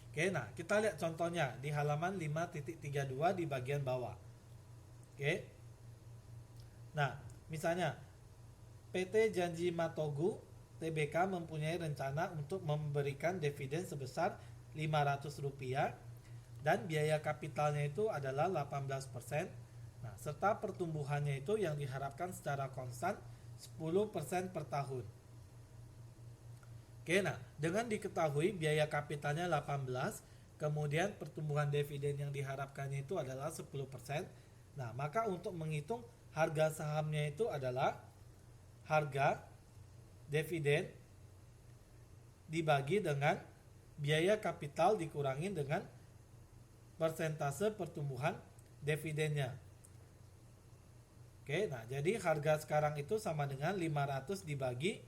Oke, nah kita lihat contohnya di halaman 5.32 di bagian bawah. Oke. Nah, misalnya PT Janji Matogu Tbk mempunyai rencana untuk memberikan dividen sebesar Rp500 dan biaya kapitalnya itu adalah 18%. Nah, serta pertumbuhannya itu yang diharapkan secara konstan 10% per tahun. Oke, nah dengan diketahui biaya kapitalnya 18, kemudian pertumbuhan dividen yang diharapkannya itu adalah 10%. Nah, maka untuk menghitung harga sahamnya itu adalah harga dividen dibagi dengan biaya kapital dikurangin dengan persentase pertumbuhan dividennya. Oke, nah jadi harga sekarang itu sama dengan 500 dibagi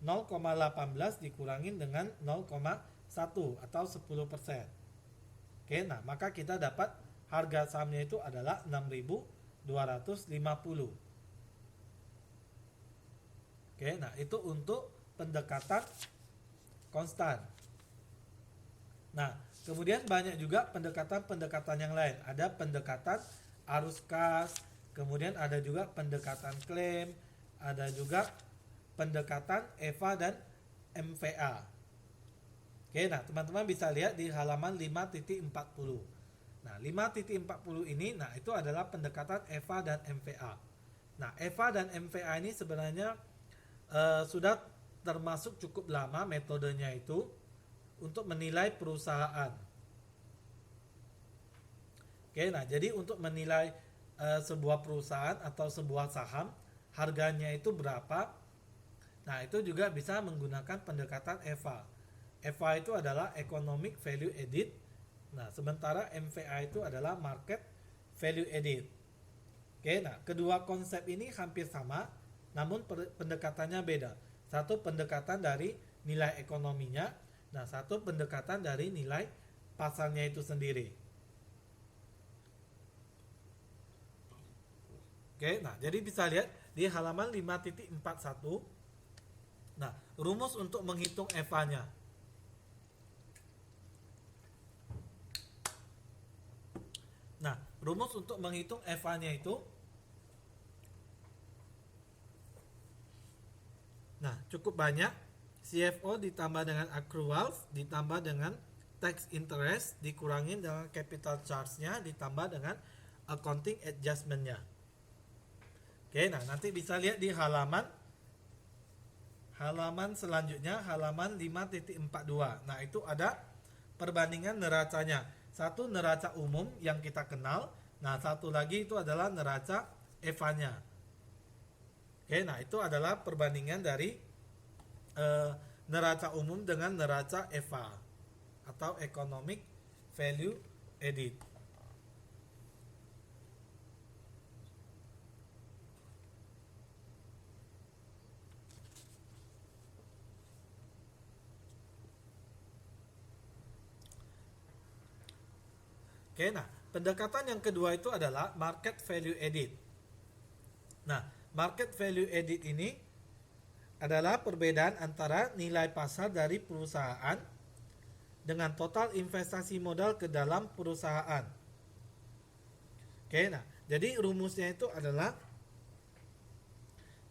0,18 dikurangin dengan 0,1 atau 10%. Oke, nah maka kita dapat harga sahamnya itu adalah 6.250. Oke, nah itu untuk pendekatan konstan. Nah, kemudian banyak juga pendekatan-pendekatan yang lain. Ada pendekatan arus kas, kemudian ada juga pendekatan klaim, ada juga pendekatan EVA dan MVA. Oke, nah teman-teman bisa lihat di halaman 5.40. Nah, 5.40 ini, nah itu adalah pendekatan EVA dan MVA. Nah, EVA dan MVA ini sebenarnya sudah termasuk cukup lama metodenya itu untuk menilai perusahaan. Oke, nah jadi untuk menilai sebuah perusahaan atau sebuah saham, harganya itu berapa. Nah, itu juga bisa menggunakan pendekatan EVA. EVA itu adalah Economic Value Added. Nah, sementara MVA itu adalah Market Value Added. Oke, nah kedua konsep ini hampir sama, namun pendekatannya beda. Satu pendekatan dari nilai ekonominya, nah satu pendekatan dari nilai pasarnya itu sendiri. Oke, nah jadi bisa lihat di halaman 5.41. Nah, rumus untuk menghitung EVA-nya. Nah, rumus untuk menghitung EVA-nya itu, nah cukup banyak. CFO ditambah dengan accruals, ditambah dengan tax interest, dikurangin dengan capital charge-nya, ditambah dengan accounting adjustment-nya. Oke, nah nanti bisa lihat di halaman selanjutnya, halaman 5.42. Nah, itu ada perbandingan neracanya. Satu neraca umum yang kita kenal, nah satu lagi itu adalah neraca EVA-nya. Oke, nah itu adalah perbandingan dari neraca umum dengan neraca EVA atau Economic Value Added. Oke, nah pendekatan yang kedua itu adalah Market Value Added. Nah, Market Value Added ini adalah perbedaan antara nilai pasar dari perusahaan dengan total investasi modal ke dalam perusahaan. Oke, nah jadi rumusnya itu adalah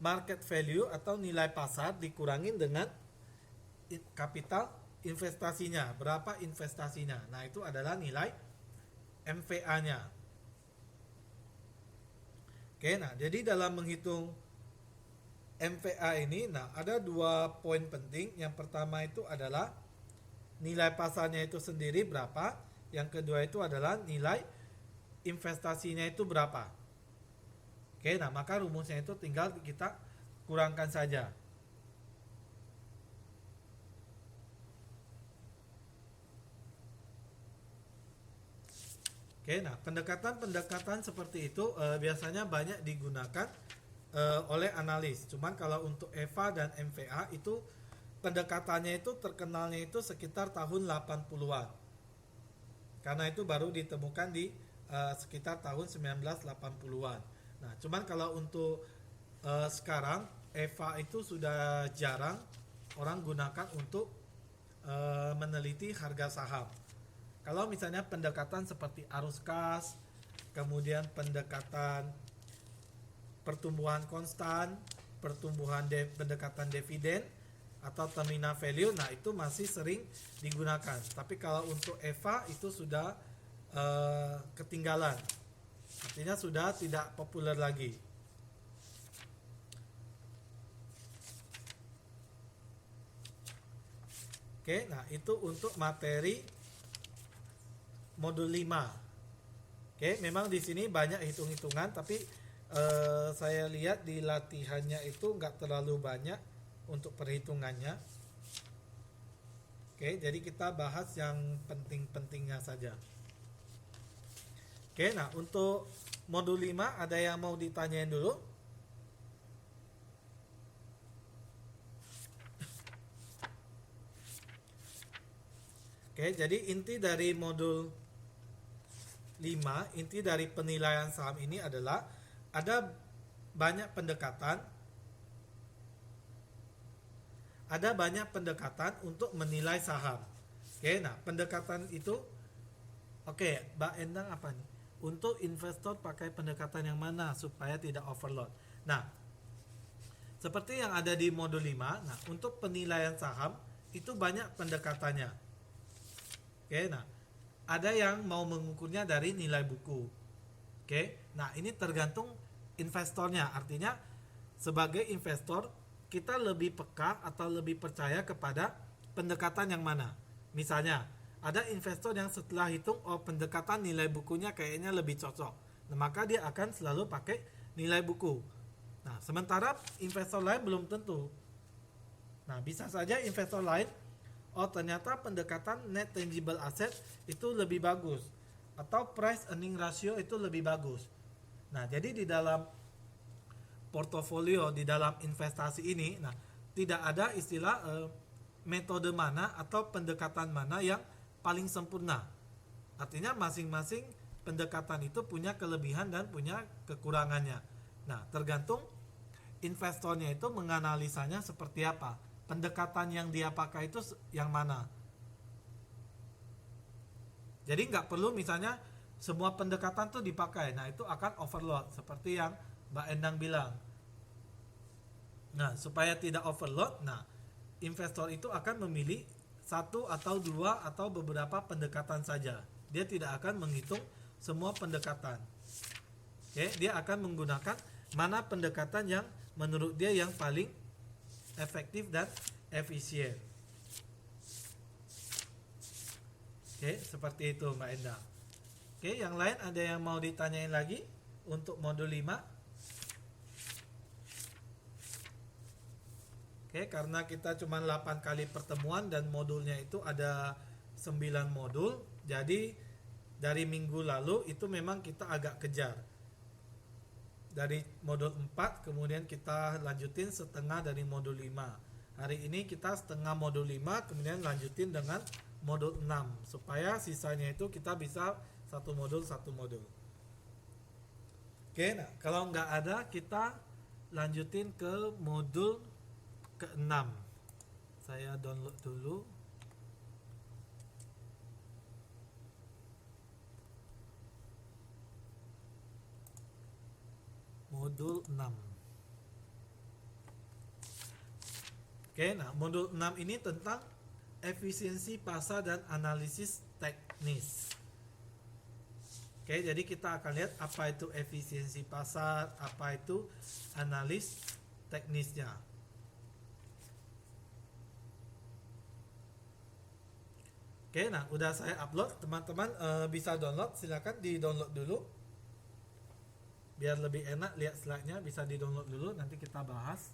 market value atau nilai pasar dikurangin dengan kapital investasinya, berapa investasinya. Nah, itu adalah nilai MVA-nya. Oke, nah jadi dalam menghitung MVA ini, nah ada dua poin penting. Yang pertama itu adalah nilai pasarnya itu sendiri berapa. Yang kedua itu adalah nilai investasinya itu berapa. Oke, nah maka rumusnya itu tinggal kita kurangkan saja. Oke, nah pendekatan-pendekatan seperti itu biasanya banyak digunakan oleh analis. Cuman kalau untuk EVA dan MVA itu pendekatannya itu terkenalnya itu sekitar tahun 80-an. Karena itu baru ditemukan di sekitar tahun 1980-an. Nah, cuman kalau untuk sekarang EVA itu sudah jarang orang gunakan untuk meneliti harga saham. Kalau misalnya pendekatan seperti arus kas, kemudian pendekatan pertumbuhan konstan, pendekatan dividen atau terminal value, nah itu masih sering digunakan. Tapi kalau untuk EVA itu sudah ketinggalan, artinya sudah tidak populer lagi. Oke, nah itu untuk materi modul 5. Oke, memang di sini banyak hitung-hitungan, tapi Saya lihat di latihannya itu nggak terlalu banyak untuk perhitungannya. Oke, jadi kita bahas yang penting-pentingnya saja. Oke, nah untuk modul 5 ada yang mau ditanyain dulu? Oke, jadi inti dari modul 5, inti dari penilaian saham ini adalah ada banyak pendekatan untuk menilai saham. Oke, nah pendekatan itu, oke, Mbak Endang apa nih? Untuk investor pakai pendekatan yang mana supaya tidak overload? Nah, seperti yang ada di modul 5, nah untuk penilaian saham itu banyak pendekatannya. Oke, nah ada yang mau mengukurnya dari nilai buku. Oke, nah ini tergantung investornya. Artinya sebagai investor kita lebih peka atau lebih percaya kepada pendekatan yang mana. Misalnya ada investor yang setelah hitung, oh pendekatan nilai bukunya kayaknya lebih cocok, nah, maka dia akan selalu pakai nilai buku. Nah sementara investor lain belum tentu. Nah bisa saja investor lain, oh ternyata pendekatan net tangible asset itu lebih bagus, atau price earning ratio itu lebih bagus. Nah jadi di dalam portofolio, di dalam investasi ini, nah tidak ada istilah metode mana atau pendekatan mana yang paling sempurna. Artinya masing-masing pendekatan itu punya kelebihan dan punya kekurangannya. Nah tergantung investornya itu menganalisanya seperti apa, pendekatan yang dia pakai itu yang mana. Jadi nggak perlu misalnya semua pendekatan tuh dipakai, nah itu akan overload seperti yang Mbak Endang bilang. Nah supaya tidak overload, nah investor itu akan memilih satu atau dua atau beberapa pendekatan saja. Dia tidak akan menghitung semua pendekatan. Oke, dia akan menggunakan mana pendekatan yang menurut dia yang paling efektif dan efisien. Oke, seperti itu Mbak Enda. Oke, yang lain ada yang mau ditanyain lagi untuk modul 5? Oke, karena kita cuma 8 kali pertemuan dan modulnya itu ada 9 modul, jadi dari minggu lalu itu memang kita agak kejar. Dari modul 4 kemudian kita lanjutin setengah dari modul 5. Hari ini kita setengah modul 5 kemudian lanjutin dengan modul 6 supaya sisanya itu kita bisa satu modul. Oke, nah kalau nggak ada kita lanjutin ke modul ke-6. Saya download dulu. Modul 6. Oke, nah modul 6 ini tentang efisiensi pasar dan analisis teknis. Oke, jadi kita akan lihat apa itu efisiensi pasar, apa itu analis teknisnya. Oke, nah udah saya upload, teman-teman bisa download, silakan di download dulu. Biar lebih enak lihat slide-nya, bisa di download dulu, nanti kita bahas.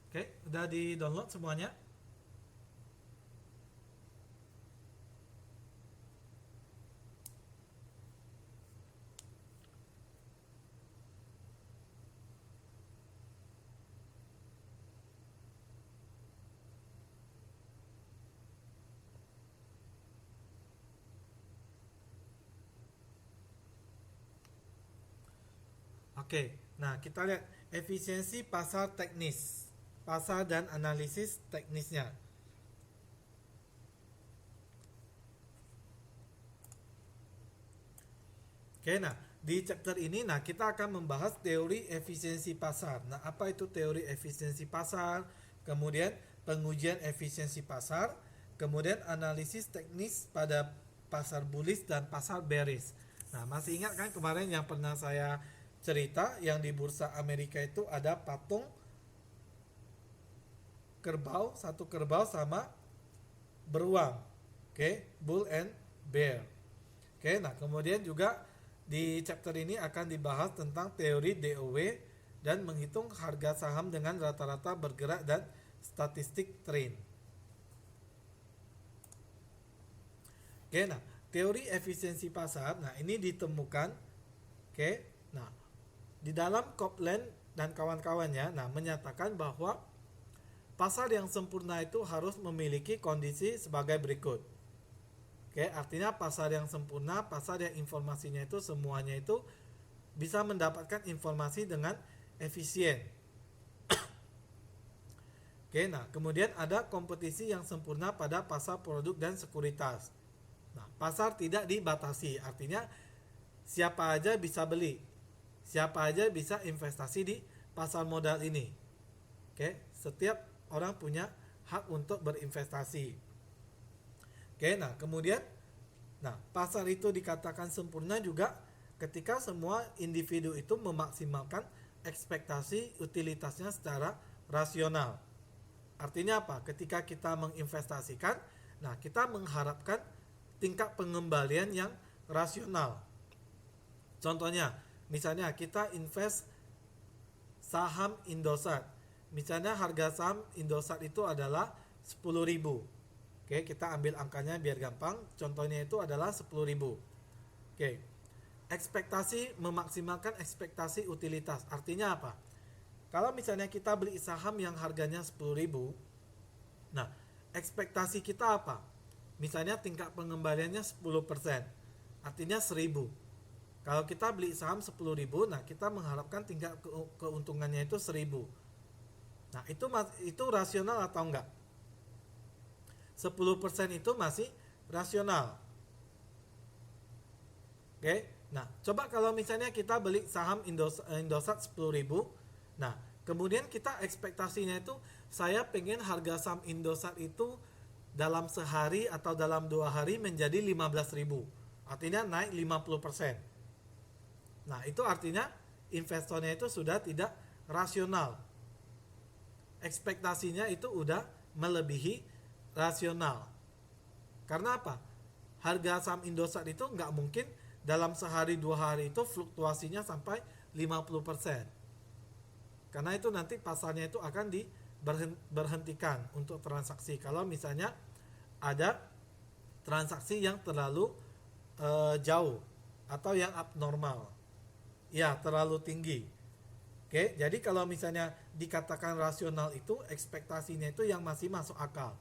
Oke, udah di download semuanya? Oke, nah kita lihat efisiensi pasar teknis, pasar dan analisis teknisnya. Oke, nah di chapter ini kita akan membahas teori efisiensi pasar. Nah, apa itu teori efisiensi pasar? Kemudian pengujian efisiensi pasar, kemudian analisis teknis pada pasar bullish dan pasar bearish. Nah, masih ingat kan kemarin yang pernah saya cerita yang di bursa Amerika itu ada patung kerbau, satu kerbau sama beruang. Oke, bull and bear. Oke, nah kemudian juga di chapter ini akan dibahas tentang teori DOW dan menghitung harga saham dengan rata-rata bergerak dan statistik trend. Oke, nah teori efisiensi pasar, nah ini ditemukan, oke, nah di dalam Copeland dan kawan-kawannya, nah menyatakan bahwa pasar yang sempurna itu harus memiliki kondisi sebagai berikut. Oke, artinya pasar yang sempurna, pasar yang informasinya itu semuanya itu bisa mendapatkan informasi dengan efisien. Oke, nah kemudian ada kompetisi yang sempurna pada pasar produk dan sekuritas. Nah, pasar tidak dibatasi, artinya siapa aja bisa beli, siapa aja bisa investasi di pasar modal ini. Oke, setiap orang punya hak untuk berinvestasi. Oke, nah kemudian pasar itu dikatakan sempurna juga ketika semua individu itu memaksimalkan ekspektasi utilitasnya secara rasional. Artinya apa? Ketika kita menginvestasikan, nah kita mengharapkan tingkat pengembalian yang rasional. Contohnya, misalnya kita invest saham Indosat. Misalnya harga saham Indosat itu adalah 10.000. Oke, kita ambil angkanya biar gampang. Contohnya itu adalah 10.000. Oke. Ekspektasi, memaksimalkan ekspektasi utilitas. Artinya apa? Kalau misalnya kita beli saham yang harganya 10.000, nah, ekspektasi kita apa? Misalnya tingkat pengembaliannya 10%. Artinya 1.000. Kalau kita beli saham 10.000, nah kita mengharapkan tingkat keuntungannya itu 1.000. Nah, itu rasional atau enggak? 10% itu masih rasional. Oke. Nah, coba kalau misalnya kita beli saham Indosat 10.000. Nah, kemudian kita ekspektasinya itu saya pengen harga saham Indosat itu dalam sehari atau dalam 2 hari menjadi 15.000. Artinya naik 50%. Nah, itu artinya investornya itu sudah tidak rasional. Ekspektasinya itu udah melebihi rasional. Karena apa? Harga saham Indosat itu nggak mungkin dalam sehari 2 hari itu fluktuasinya sampai 50%. Karena itu nanti pasarnya itu akan berhentikan untuk transaksi. Kalau misalnya ada transaksi yang terlalu jauh atau yang abnormal. Ya, terlalu tinggi. Oke, jadi kalau misalnya dikatakan rasional itu ekspektasinya itu yang masih masuk akal.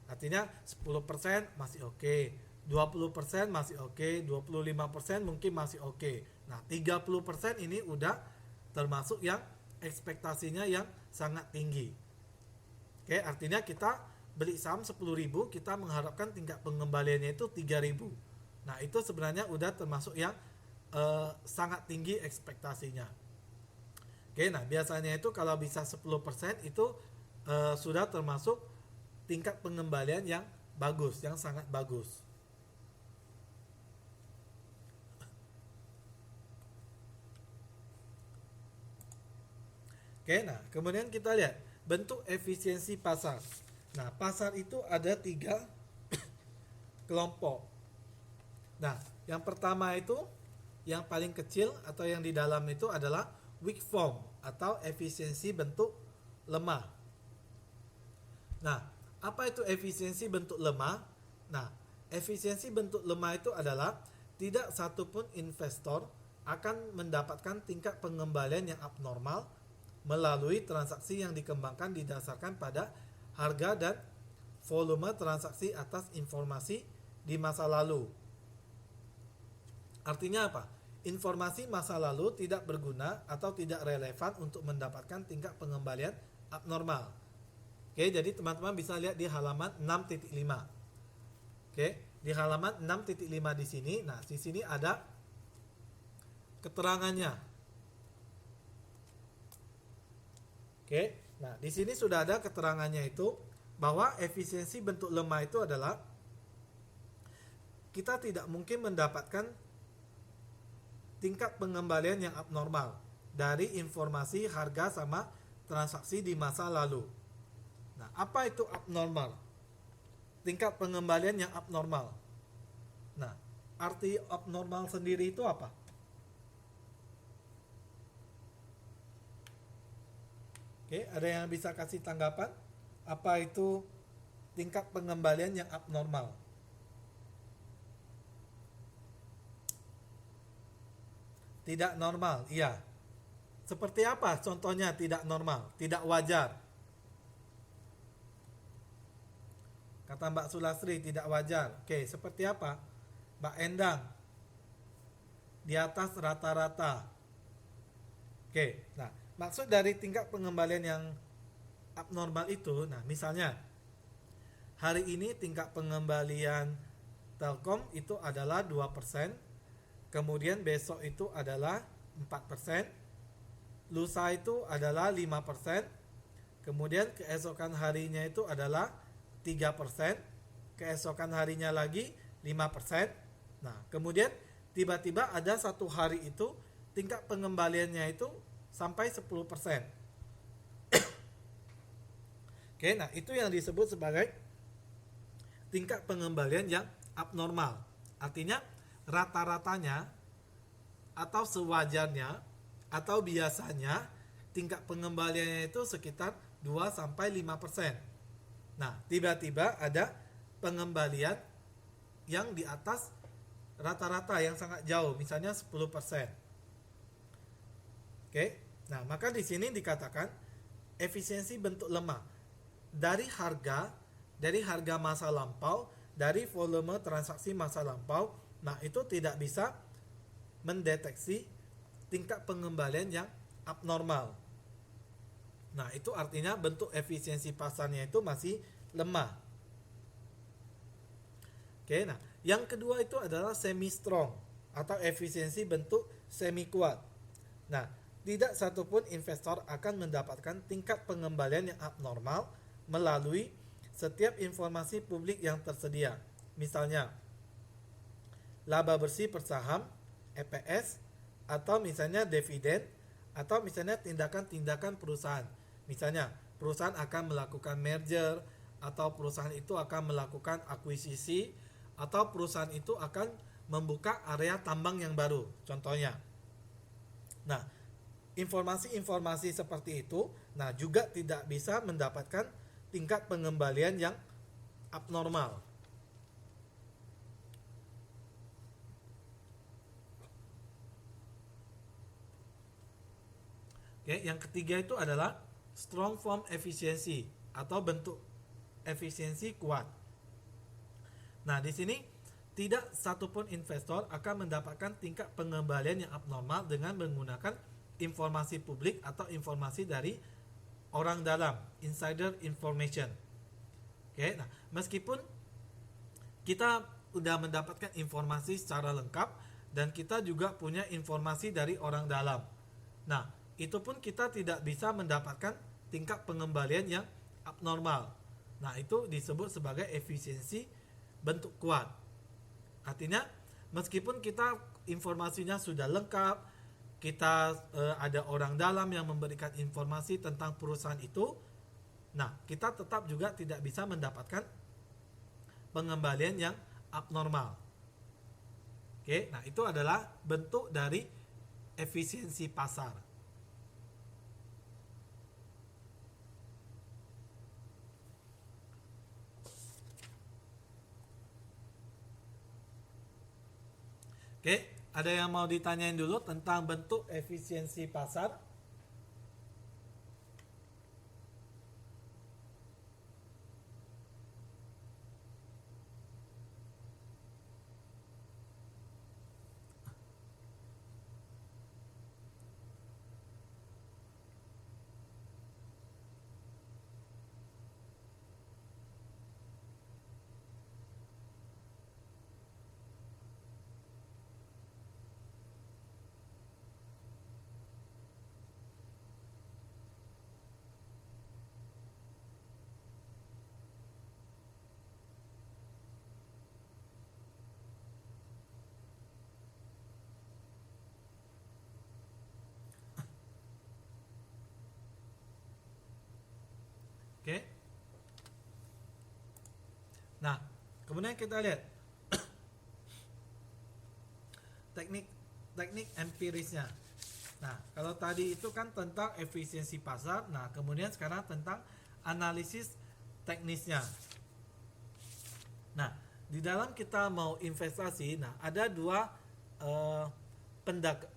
Artinya 10% masih oke, 20% masih oke, 25% mungkin masih oke. Nah, 30% ini udah termasuk yang ekspektasinya yang sangat tinggi. Oke, artinya kita beli saham 10.000, kita mengharapkan tingkat pengembaliannya itu 3.000. Nah, itu sebenarnya udah termasuk yang sangat tinggi ekspektasinya. Oke, nah biasanya itu kalau bisa 10% itu sudah termasuk tingkat pengembalian yang bagus, yang sangat bagus. Oke, nah kemudian kita lihat bentuk efisiensi pasar. Nah, pasar itu ada 3 kelompok. Nah, yang pertama itu yang paling kecil atau yang di dalam itu adalah weak form atau efisiensi bentuk lemah. Nah, apa itu efisiensi bentuk lemah? Nah, efisiensi bentuk lemah itu adalah tidak satupun investor akan mendapatkan tingkat pengembalian yang abnormal melalui transaksi yang dikembangkan didasarkan pada harga dan volume transaksi atas informasi di masa lalu. Artinya apa? informasi masa lalu tidak berguna atau tidak relevan untuk mendapatkan tingkat pengembalian abnormal. Oke, jadi teman-teman bisa lihat di halaman 6.5. Oke, di halaman 6.5 di sini. Nah, di sini ada keterangannya. Oke, nah di sini sudah ada keterangannya itu bahwa efisiensi bentuk lemah itu adalah kita tidak mungkin mendapatkan tingkat pengembalian yang abnormal dari informasi harga sama transaksi di masa lalu. Nah, apa itu abnormal? Tingkat pengembalian yang abnormal. Nah, arti abnormal sendiri itu apa? Oke, ada yang bisa kasih tanggapan? Apa itu tingkat pengembalian yang abnormal? Tidak normal, iya. Seperti apa contohnya tidak normal, tidak wajar? Kata Mbak Sulasri tidak wajar. Oke, seperti apa? Mbak Endang, di atas rata-rata. Oke, nah maksud dari tingkat pengembalian yang abnormal itu, nah misalnya hari ini tingkat pengembalian Telkom itu adalah 2%, kemudian besok itu adalah 4%, lusa itu adalah 5%, kemudian keesokan harinya itu adalah 3%, keesokan harinya lagi 5%. Nah, kemudian tiba-tiba ada satu hari itu tingkat pengembaliannya itu sampai 10%. Oke, nah itu yang disebut sebagai tingkat pengembalian yang abnormal. Artinya rata-ratanya atau sewajarnya atau biasanya tingkat pengembaliannya itu sekitar 2-5%. Nah, tiba-tiba ada pengembalian yang di atas rata-rata yang sangat jauh, misalnya 10%. Oke. Nah, maka di sini dikatakan efisiensi bentuk lemah dari harga masa lampau, dari volume transaksi masa lampau. Nah, itu tidak bisa mendeteksi tingkat pengembalian yang abnormal. Nah, itu artinya bentuk efisiensi pasarnya itu masih lemah. Oke, nah, yang kedua itu adalah semi strong atau efisiensi bentuk semi kuat. Nah, tidak satupun investor akan mendapatkan tingkat pengembalian yang abnormal melalui setiap informasi publik yang tersedia. Misalnya, laba bersih per saham, EPS, atau misalnya dividen, atau misalnya tindakan-tindakan perusahaan. Misalnya, perusahaan akan melakukan merger, atau perusahaan itu akan melakukan akuisisi, atau perusahaan itu akan membuka area tambang yang baru, contohnya. Nah, informasi-informasi seperti itu, nah juga tidak bisa mendapatkan tingkat pengembalian yang abnormal. Oke, yang ketiga itu adalah strong form efficiency atau bentuk efisiensi kuat. Nah, di sini tidak satupun investor akan mendapatkan tingkat pengembalian yang abnormal dengan menggunakan informasi publik atau informasi dari orang dalam, insider information. Oke, nah meskipun kita sudah mendapatkan informasi secara lengkap dan kita juga punya informasi dari orang dalam. Nah, itu pun kita tidak bisa mendapatkan tingkat pengembalian yang abnormal. Nah, itu disebut sebagai efisiensi bentuk kuat. Artinya, meskipun kita informasinya sudah lengkap, kita ada orang dalam yang memberikan informasi tentang perusahaan itu, nah, kita tetap juga tidak bisa mendapatkan pengembalian yang abnormal. Oke, nah itu adalah bentuk dari efisiensi pasar. Oke, ada yang mau ditanyain dulu tentang bentuk efisiensi pasar? Oke. Nah, kemudian kita lihat teknik empirisnya. Nah, kalau tadi itu kan tentang efisiensi pasar. Nah, kemudian sekarang tentang analisis teknisnya. Nah, di dalam kita mau investasi, nah ada dua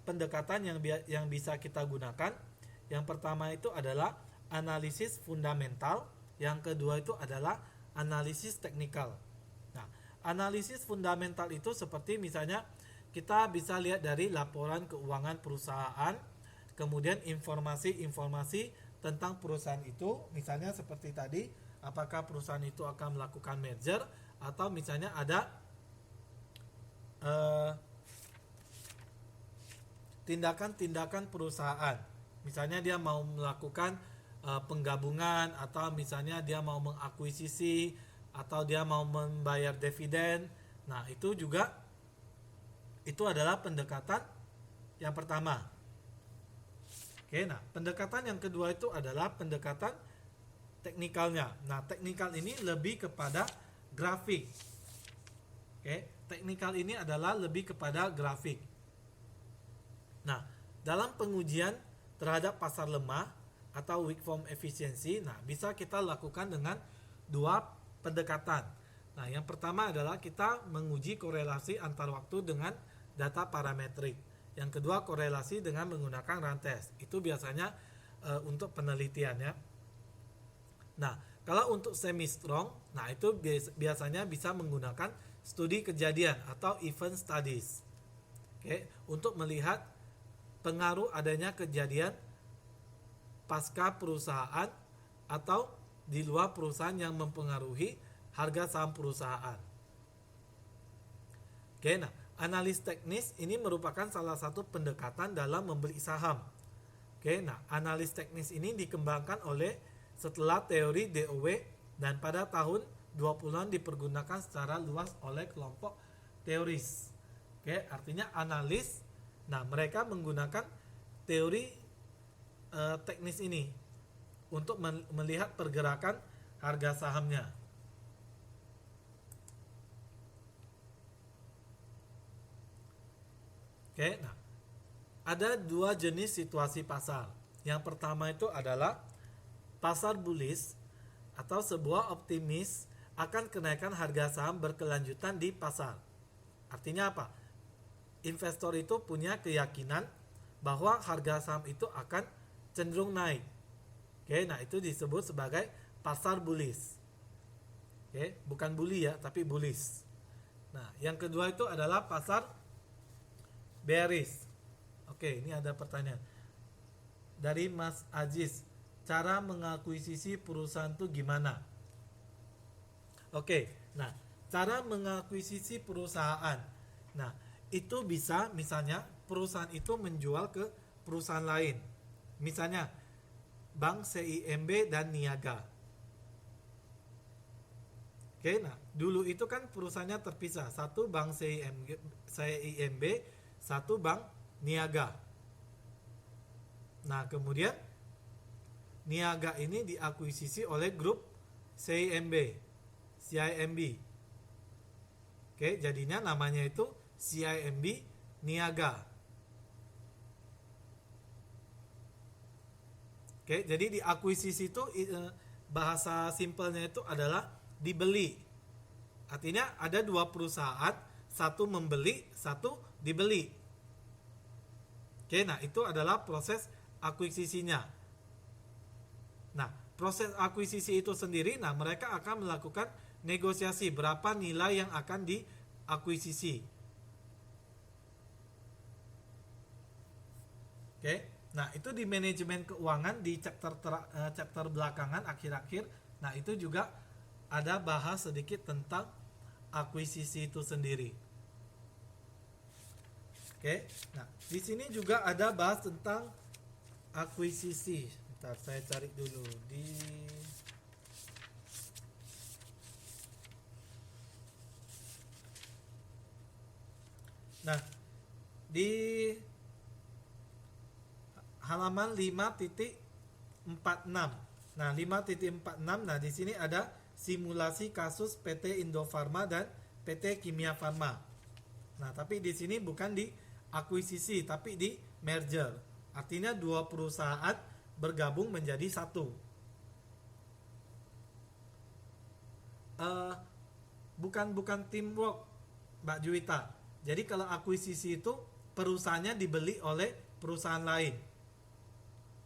pendekatan yang bisa kita gunakan. Yang pertama itu adalah analisis fundamental, yang kedua itu adalah analisis teknikal. Nah, analisis fundamental itu seperti misalnya kita bisa lihat dari laporan keuangan perusahaan, kemudian informasi-informasi tentang perusahaan itu, misalnya seperti tadi, apakah perusahaan itu akan melakukan merger, atau misalnya ada tindakan-tindakan perusahaan, misalnya dia mau melakukan penggabungan, atau misalnya dia mau mengakuisisi, atau dia mau membayar dividen. Nah, itu juga itu adalah pendekatan yang pertama. Oke, nah pendekatan yang kedua itu adalah pendekatan teknikalnya. Nah, teknikal ini lebih kepada grafik. Oke, teknikal ini adalah lebih kepada grafik. Nah, dalam pengujian terhadap pasar lemah atau weak form efficiency, nah bisa kita lakukan dengan dua pendekatan. Nah, yang pertama adalah kita menguji korelasi antar waktu dengan data parametrik. Yang kedua, korelasi dengan menggunakan run test. Itu biasanya untuk penelitian ya. Nah, kalau untuk semi strong, nah itu biasanya bisa menggunakan studi kejadian atau event studies. Oke, untuk melihat pengaruh adanya kejadian pasca perusahaan atau di luar perusahaan yang mempengaruhi harga saham perusahaan. Oke, nah analis teknis ini merupakan salah satu pendekatan dalam membeli saham. Oke, nah analis teknis ini dikembangkan setelah teori DOW dan pada tahun 20-an dipergunakan secara luas oleh kelompok teoris. Oke, artinya analis. Nah, mereka menggunakan teori teknis ini untuk melihat pergerakan harga sahamnya. Oke, nah ada dua jenis situasi pasar. Yang pertama itu adalah pasar bullish atau sebuah optimis akan kenaikan harga saham berkelanjutan di pasar. Artinya apa? Investor itu punya keyakinan bahwa harga saham itu akan cenderung naik. Oke, nah itu disebut sebagai pasar bullish. Oke, bukan bully ya, tapi bullish. Nah, yang kedua itu adalah pasar bearish. Oke, ini ada pertanyaan dari Mas Aziz. Cara mengakuisisi perusahaan itu gimana? Oke, nah cara mengakuisisi perusahaan. Nah, itu bisa misalnya perusahaan itu menjual ke perusahaan lain. Misalnya Bank CIMB dan Niaga. Oke, nah dulu itu kan perusahaannya terpisah. Satu Bank CIMB, satu Bank Niaga. Nah, kemudian Niaga ini diakuisisi oleh grup CIMB. Oke, jadinya namanya itu CIMB Niaga. Oke, jadi diakuisisi itu bahasa simpelnya itu adalah dibeli. Artinya ada dua perusahaan, satu membeli, satu dibeli. Oke, nah itu adalah proses akuisisinya. Nah, proses akuisisi itu sendiri, nah mereka akan melakukan negosiasi berapa nilai yang akan diakuisisi. Oke, nah itu di manajemen keuangan di chapter belakangan akhir-akhir. Nah, itu juga ada bahas sedikit tentang akuisisi itu sendiri. Oke, nah di sini juga ada bahas tentang akuisisi. Bentar, saya cari dulu di Nah, di halaman 5.46. Nah, 5.46. Nah, di sini ada simulasi kasus PT Indofarma dan PT Kimia Farma. Nah, tapi di sini bukan di akuisisi, tapi di merger. Artinya dua perusahaan bergabung menjadi satu. Bukan teamwork, Mbak Juwita. Jadi kalau akuisisi itu perusahaannya dibeli oleh perusahaan lain.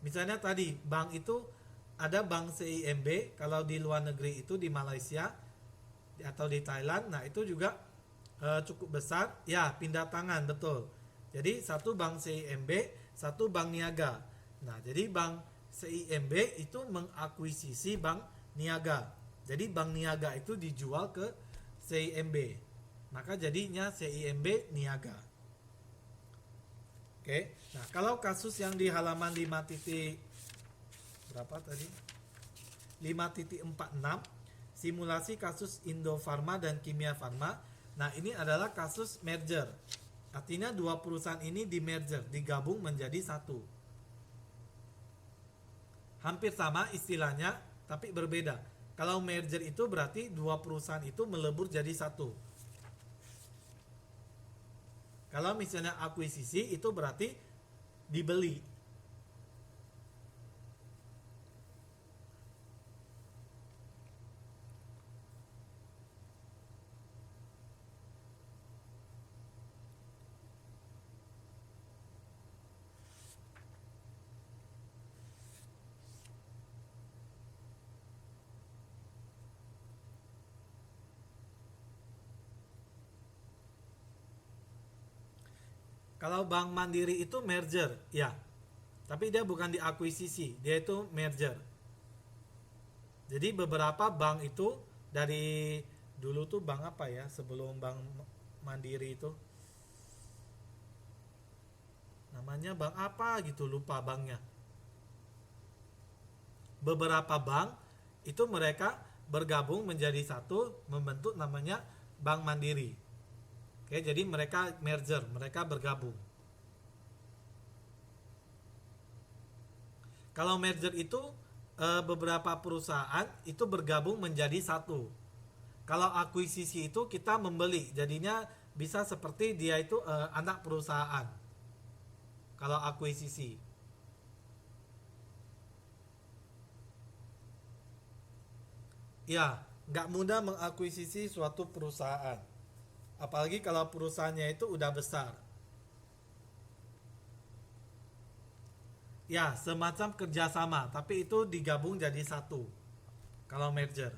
Misalnya tadi bank itu ada bank CIMB, kalau di luar negeri itu di Malaysia atau di Thailand, nah itu juga cukup besar, ya pindah tangan betul. Jadi satu bank CIMB, satu bank niaga. Nah jadi bank CIMB itu mengakuisisi bank niaga. Jadi bank niaga itu dijual ke CIMB, maka jadinya CIMB niaga. Oke, nah kalau kasus yang di halaman 5 titik berapa tadi? 5.46 simulasi kasus Indofarma dan Kimia Farma. Nah, ini adalah kasus merger. Artinya dua perusahaan ini di merger, digabung menjadi satu. Hampir sama istilahnya, tapi berbeda. Kalau merger itu berarti dua perusahaan itu melebur jadi satu. Kalau misalnya akuisisi itu berarti dibeli. Kalau Bank Mandiri itu merger, ya. Tapi dia bukan diakuisisi, dia itu merger. Jadi beberapa bank itu dari dulu tuh bank apa ya sebelum Bank Mandiri itu? Namanya bank apa gitu, lupa banknya. Beberapa bank itu mereka bergabung menjadi satu, membentuk namanya Bank Mandiri. Oke, jadi mereka merger, mereka bergabung. Kalau merger itu beberapa perusahaan itu bergabung menjadi satu. Kalau akuisisi itu kita membeli, jadinya bisa seperti dia itu anak perusahaan. Kalau akuisisi. Ya, nggak mudah mengakuisisi suatu perusahaan. Apalagi kalau perusahaannya itu udah besar. Ya, semacam kerjasama, tapi itu digabung jadi satu. Kalau merger.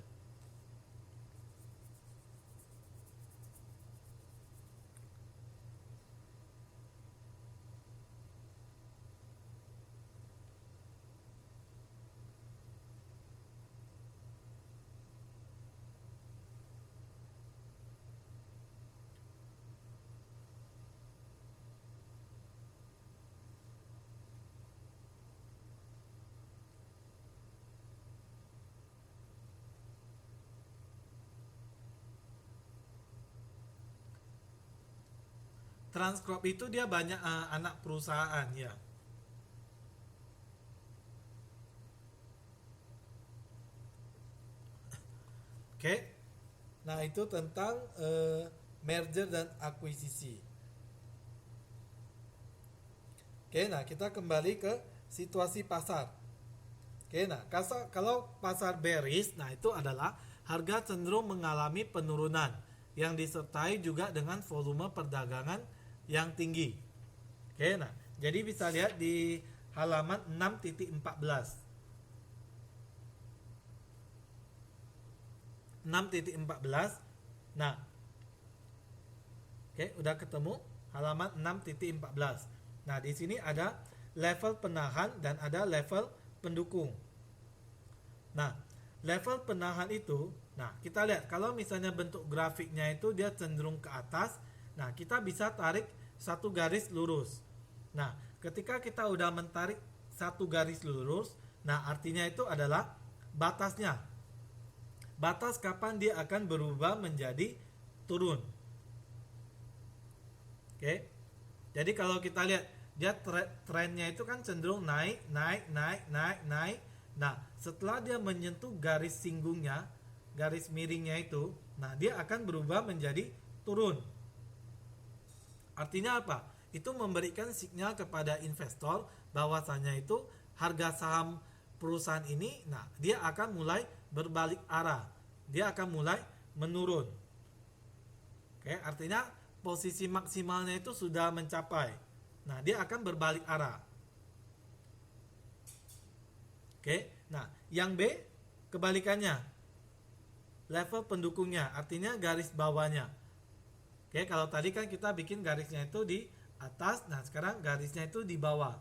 Transcorp itu dia banyak anak perusahaan ya. Oke. Nah, itu tentang merger dan akuisisi. Oke, nah kita kembali ke situasi pasar. Oke, nah kalau pasar bearish, nah itu adalah harga cenderung mengalami penurunan yang disertai juga dengan volume perdagangan yang tinggi. Oke, nah jadi bisa lihat di halaman 6.14. 6.14. Nah, oke, udah ketemu halaman 6.14. Nah, di sini ada level penahan dan ada level pendukung. Nah, level penahan itu, nah kita lihat kalau misalnya bentuk grafiknya itu dia cenderung ke atas, nah kita bisa tarik satu garis lurus. Nah, ketika kita udah mentarik satu garis lurus, nah artinya itu adalah batasnya. Batas kapan dia akan berubah menjadi turun. Oke. Jadi kalau kita lihat dia trennya itu kan cenderung naik. Nah, setelah dia menyentuh garis singgungnya, garis miringnya itu, nah dia akan berubah menjadi turun. Artinya apa? Itu memberikan sinyal kepada investor bahwasanya itu harga saham perusahaan ini, nah dia akan mulai berbalik arah. Dia akan mulai menurun. Oke, artinya posisi maksimalnya itu sudah mencapai. Nah, dia akan berbalik arah. Oke, nah yang B kebalikannya, level pendukungnya, artinya garis bawahnya. Oke, kalau tadi kan kita bikin garisnya itu di atas, nah sekarang garisnya itu di bawah.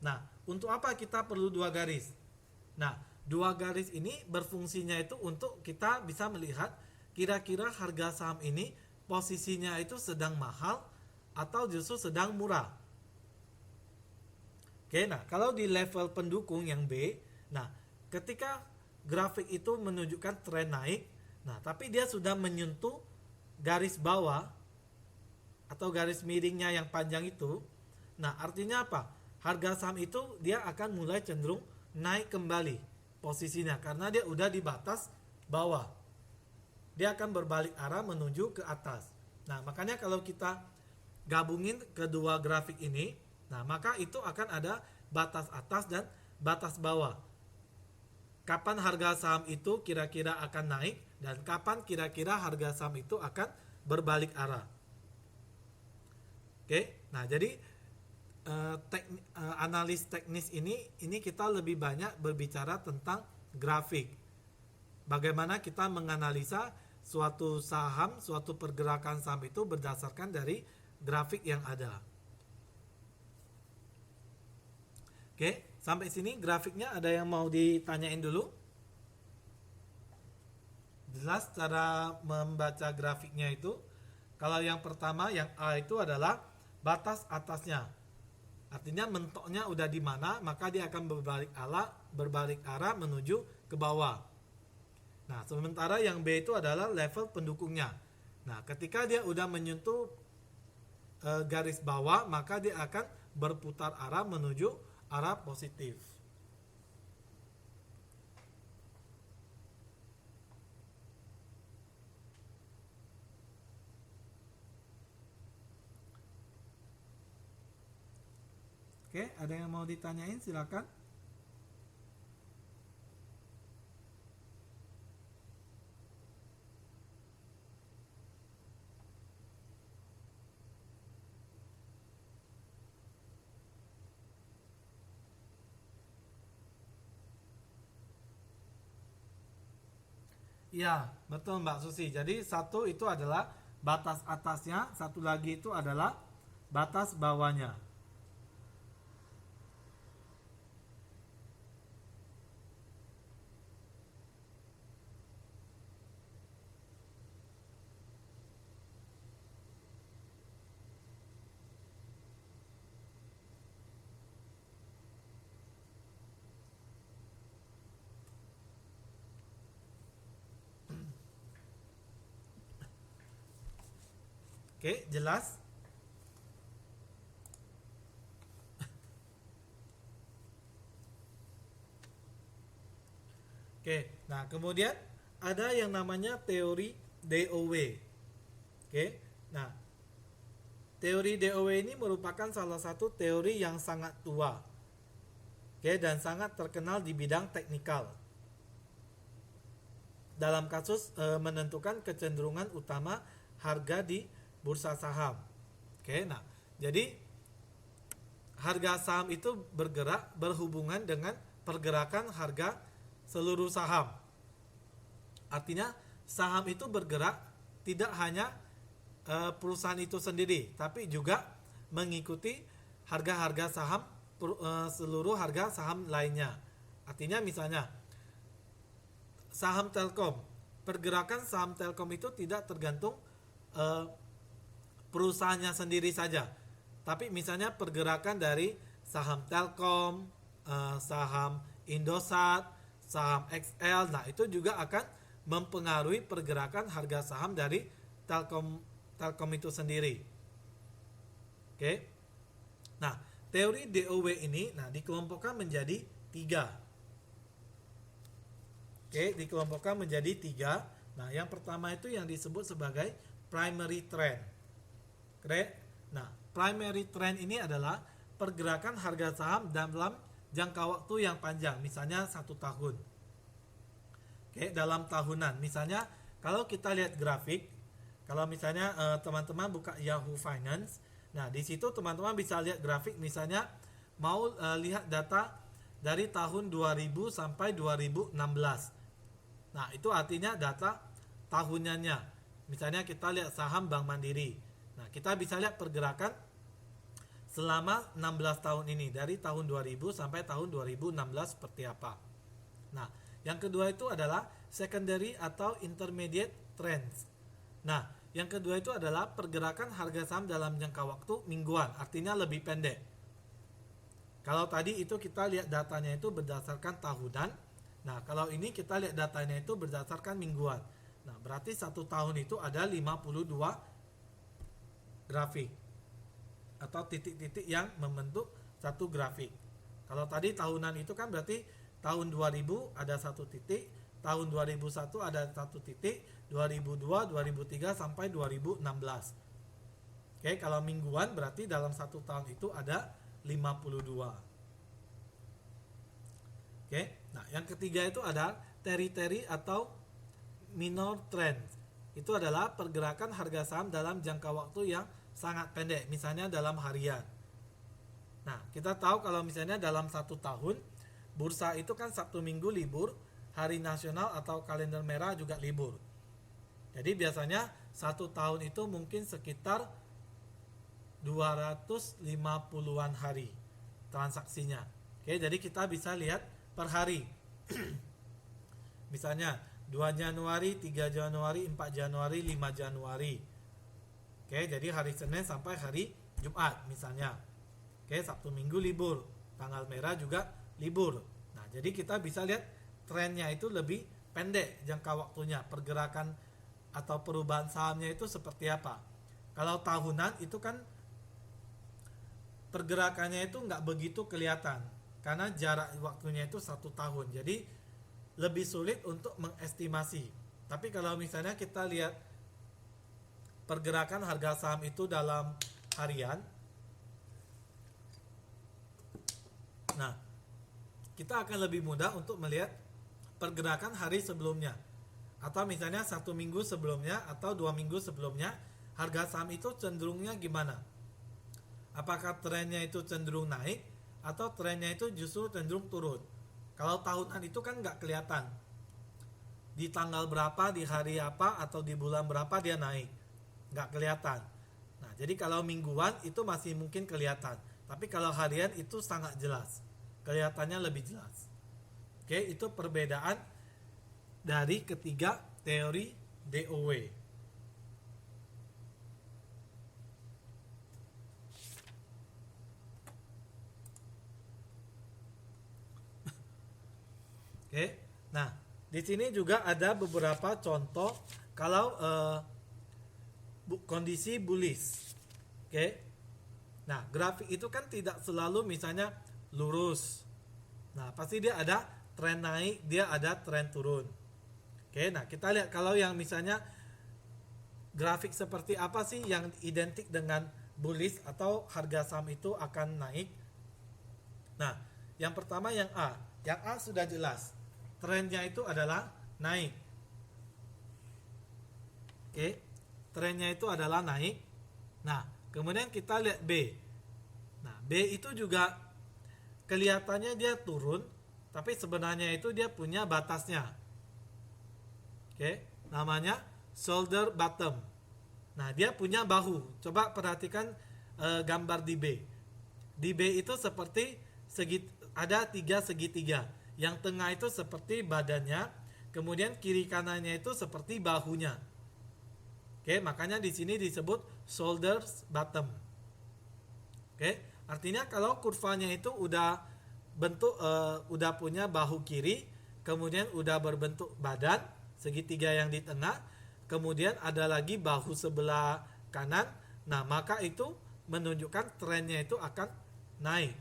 Nah, untuk apa kita perlu dua garis? Nah, dua garis ini berfungsinya itu untuk kita bisa melihat kira-kira harga saham ini posisinya itu sedang mahal atau justru sedang murah. Oke, nah kalau di level pendukung yang B, nah ketika grafik itu menunjukkan tren naik, nah tapi dia sudah menyentuh garis bawah atau garis miringnya yang panjang itu, nah artinya apa? Harga saham itu dia akan mulai cenderung naik kembali posisinya karena dia udah di batas bawah. Dia akan berbalik arah menuju ke atas. Nah, makanya kalau kita gabungin kedua grafik ini, nah maka itu akan ada batas atas dan batas bawah. Kapan harga saham itu kira-kira akan naik dan kapan kira-kira harga saham itu akan berbalik arah. Oke, nah jadi analis teknis ini kita lebih banyak berbicara tentang grafik. Bagaimana kita menganalisa suatu saham, suatu pergerakan saham itu berdasarkan dari grafik yang ada. Oke, sampai sini grafiknya ada yang mau ditanyain dulu? Jelas cara membaca grafiknya itu. Kalau yang pertama, yang A itu adalah batas atasnya. Artinya mentoknya udah di mana, maka dia akan berbalik arah menuju ke bawah. Nah, sementara yang B itu adalah level pendukungnya. Nah, ketika dia udah menyentuh garis bawah, maka dia akan berputar arah menuju arah positif. Oke, ada yang mau ditanyain? Silakan. Iya, betul Mbak Susi. Jadi satu itu adalah batas atasnya, satu lagi itu adalah batas bawahnya. Oke, jelas? Oke, nah kemudian ada yang namanya teori DOW. Oke, nah teori DOW ini merupakan salah satu teori yang sangat tua. Oke, dan sangat terkenal di bidang teknikal. Dalam kasus menentukan kecenderungan utama harga di bursa saham. Oke, nah jadi harga saham itu bergerak berhubungan dengan pergerakan harga seluruh saham. Artinya saham itu bergerak tidak hanya perusahaan itu sendiri, tapi juga mengikuti harga-harga saham seluruh harga saham lainnya. Artinya misalnya saham Telkom, pergerakan saham Telkom itu tidak tergantung perusahaannya sendiri saja, tapi misalnya pergerakan dari saham Telkom, saham Indosat, saham XL, nah itu juga akan mempengaruhi pergerakan harga saham dari Telkom itu sendiri. Oke. Nah, teori DOW ini dikelompokkan menjadi 3. Oke, dikelompokkan menjadi 3. Nah, yang pertama itu yang disebut sebagai primary trend. Oke. Nah, primary trend ini adalah pergerakan harga saham dalam jangka waktu yang panjang, misalnya 1 tahun. Oke, dalam tahunan. Misalnya, kalau kita lihat grafik, kalau misalnya teman-teman buka Yahoo Finance, nah di situ teman-teman bisa lihat grafik, misalnya mau lihat data dari tahun 2000 sampai 2016. Nah, itu artinya data tahunannya. Misalnya kita lihat saham Bank Mandiri. Nah, kita bisa lihat pergerakan selama 16 tahun ini, dari tahun 2000 sampai tahun 2016 seperti apa. Nah, yang kedua itu adalah secondary atau intermediate trends. Nah, yang kedua itu adalah pergerakan harga saham dalam jangka waktu mingguan, artinya lebih pendek. Kalau tadi itu kita lihat datanya itu berdasarkan tahunan. Nah, kalau ini kita lihat datanya itu berdasarkan mingguan. Nah, berarti 1 tahun itu ada 52 grafik atau titik-titik yang membentuk satu grafik. Kalau tadi tahunan itu kan berarti tahun 2000 ada 1 titik, tahun 2001 ada 1 titik, 2002, 2003 sampai 2016. Oke, kalau mingguan berarti dalam 1 tahun itu ada 52. Oke, nah yang ketiga itu ada territory atau minor trend. Itu adalah pergerakan harga saham dalam jangka waktu yang sangat pendek, misalnya dalam harian. Nah, kita tahu kalau misalnya dalam 1 tahun, bursa itu kan Sabtu Minggu libur, hari nasional atau kalender merah juga libur. Jadi biasanya 1 tahun itu mungkin sekitar 250-an hari transaksinya. Oke, jadi kita bisa lihat per hari. Misalnya 2 Januari, 3 Januari, 4 Januari, 5 Januari. Oke, jadi hari Senin sampai hari Jumat misalnya. Oke, Sabtu Minggu libur, tanggal merah juga libur. Nah, jadi kita bisa lihat trennya itu lebih pendek jangka waktunya, pergerakan atau perubahan sahamnya itu seperti apa. Kalau tahunan itu kan pergerakannya itu nggak begitu kelihatan, karena jarak waktunya itu 1 tahun, jadi lebih sulit untuk mengestimasi. Tapi kalau misalnya kita lihat pergerakan harga saham itu dalam harian, nah kita akan lebih mudah untuk melihat pergerakan hari sebelumnya, atau misalnya 1 minggu sebelumnya atau 2 minggu sebelumnya, harga saham itu cenderungnya gimana. Apakah trennya itu cenderung naik atau trennya itu justru cenderung turun. Kalau tahunan itu kan nggak kelihatan, di tanggal berapa, di hari apa, atau di bulan berapa dia naik, nggak kelihatan. Nah, jadi kalau mingguan itu masih mungkin kelihatan, tapi kalau harian itu sangat jelas, kelihatannya lebih jelas. Oke, itu perbedaan dari ketiga teori DOW. Oke, nah di sini juga ada beberapa contoh kalau kondisi bullish. Oke, nah grafik itu kan tidak selalu misalnya lurus. Nah pasti dia ada tren naik, dia ada tren turun. Oke, nah kita lihat kalau yang misalnya grafik seperti apa sih yang identik dengan bullish atau harga saham itu akan naik. Nah yang pertama yang A sudah jelas. Trennya itu adalah naik. Oke, trennya itu adalah naik. Nah, kemudian kita lihat B. Nah, B itu juga kelihatannya dia turun, tapi sebenarnya itu dia punya batasnya. Oke, namanya shoulder bottom. Nah, dia punya bahu. Coba perhatikan gambar di B. Di B itu seperti ada 3 segitiga. Yang tengah itu seperti badannya, kemudian kiri kanannya itu seperti bahunya. Oke, makanya di sini disebut shoulder bottom. Oke, artinya kalau kurvanya itu udah punya bahu kiri, kemudian udah berbentuk badan segitiga yang di tengah, kemudian ada lagi bahu sebelah kanan. Nah, maka itu menunjukkan trennya itu akan naik.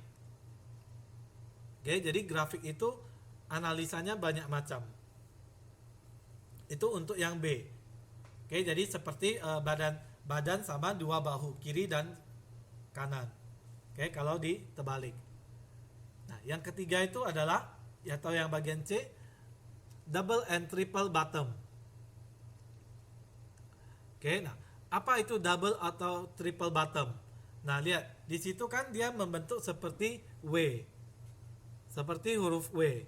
Oke, jadi grafik itu analisanya banyak macam. Itu untuk yang B. Oke, jadi seperti badan sama dua bahu, kiri dan kanan. Oke, kalau diterbalik. Nah, yang ketiga itu adalah, atau yang bagian C, double and triple bottom. Oke, nah, apa itu double atau triple bottom? Nah, lihat, di situ kan dia membentuk seperti W. Seperti huruf W.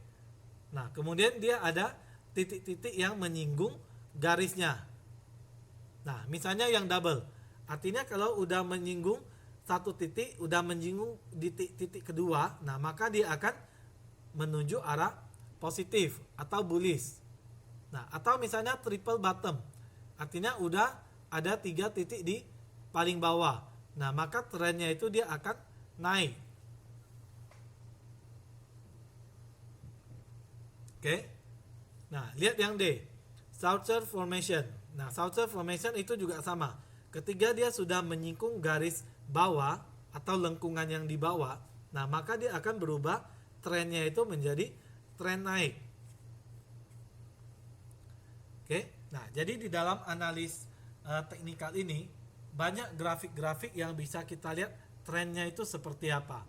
Nah, kemudian dia ada titik-titik yang menyinggung garisnya. Nah, misalnya yang double, artinya kalau udah menyinggung satu titik, udah menyinggung di titik kedua, nah maka dia akan menuju arah positif atau bullish. Nah, atau misalnya triple bottom, artinya udah ada 3 titik di paling bawah. Nah, maka trennya itu dia akan naik. Oke. Nah, lihat yang D, Saucer formation. Nah, Saucer formation itu juga sama. Ketika dia sudah menyinggung garis bawah atau lengkungan yang di bawah, nah maka dia akan berubah trennya itu menjadi tren naik. Oke. Nah, jadi di dalam analis teknikal ini banyak grafik-grafik yang bisa kita lihat trennya itu seperti apa.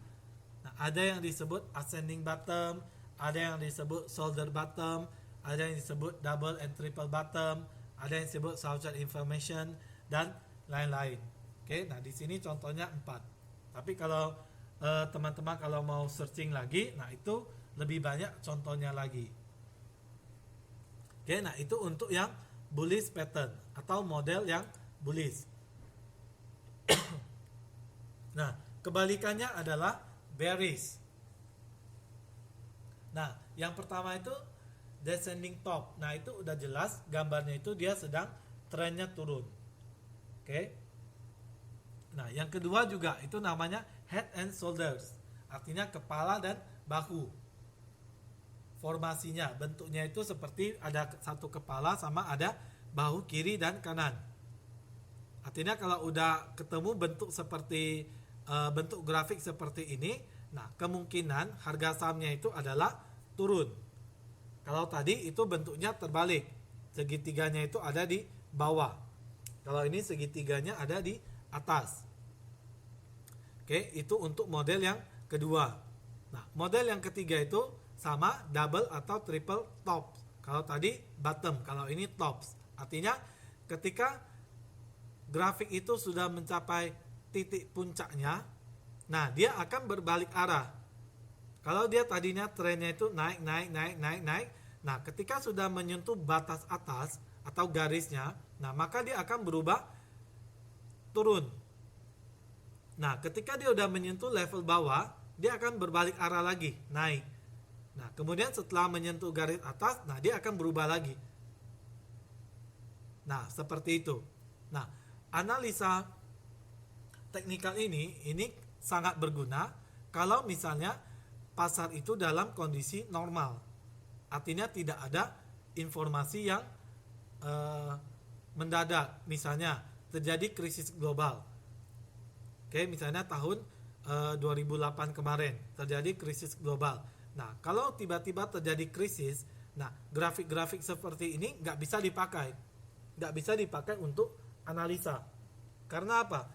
Nah, ada yang disebut ascending bottom, ada yang disebut shoulder bottom, ada yang disebut double and triple bottom, ada yang disebut Saucer information, dan lain-lain. Oke, nah di sini contohnya 4. Tapi kalau teman-teman kalau mau searching lagi, nah itu lebih banyak contohnya lagi. Oke, nah itu untuk yang bullish pattern atau model yang bullish. Nah, kebalikannya adalah bearish. Nah, yang pertama itu descending top. Nah, itu udah jelas gambarnya itu dia sedang trennya turun. Oke. Nah, yang kedua juga itu namanya head and shoulders. Artinya kepala dan bahu. Formasinya, bentuknya itu seperti ada satu kepala sama ada bahu kiri dan kanan. Artinya kalau udah ketemu bentuk seperti bentuk grafik seperti ini, nah kemungkinan harga sahamnya itu adalah turun. Kalau tadi itu bentuknya terbalik, segitiganya itu ada di bawah. Kalau ini segitiganya ada di atas. Oke, itu untuk model yang kedua. Nah, model yang ketiga itu sama double atau triple tops. Kalau tadi bottom, kalau ini tops. Artinya ketika grafik itu sudah mencapai titik puncaknya, nah dia akan berbalik arah. Kalau dia tadinya trennya itu naik, nah ketika sudah menyentuh batas atas atau garisnya, nah maka dia akan berubah turun. Nah, ketika dia udah menyentuh level bawah, dia akan berbalik arah lagi, naik. Nah, kemudian setelah menyentuh garis atas, nah dia akan berubah lagi. Nah, seperti itu. Nah, analisa teknikal ini sangat berguna kalau misalnya pasar itu dalam kondisi normal. Artinya tidak ada informasi yang mendadak. Misalnya terjadi krisis global. Oke, misalnya tahun 2008 kemarin terjadi krisis global. Nah, kalau tiba-tiba terjadi krisis, nah grafik-grafik seperti ini nggak bisa dipakai. Nggak bisa dipakai untuk analisa. Karena apa?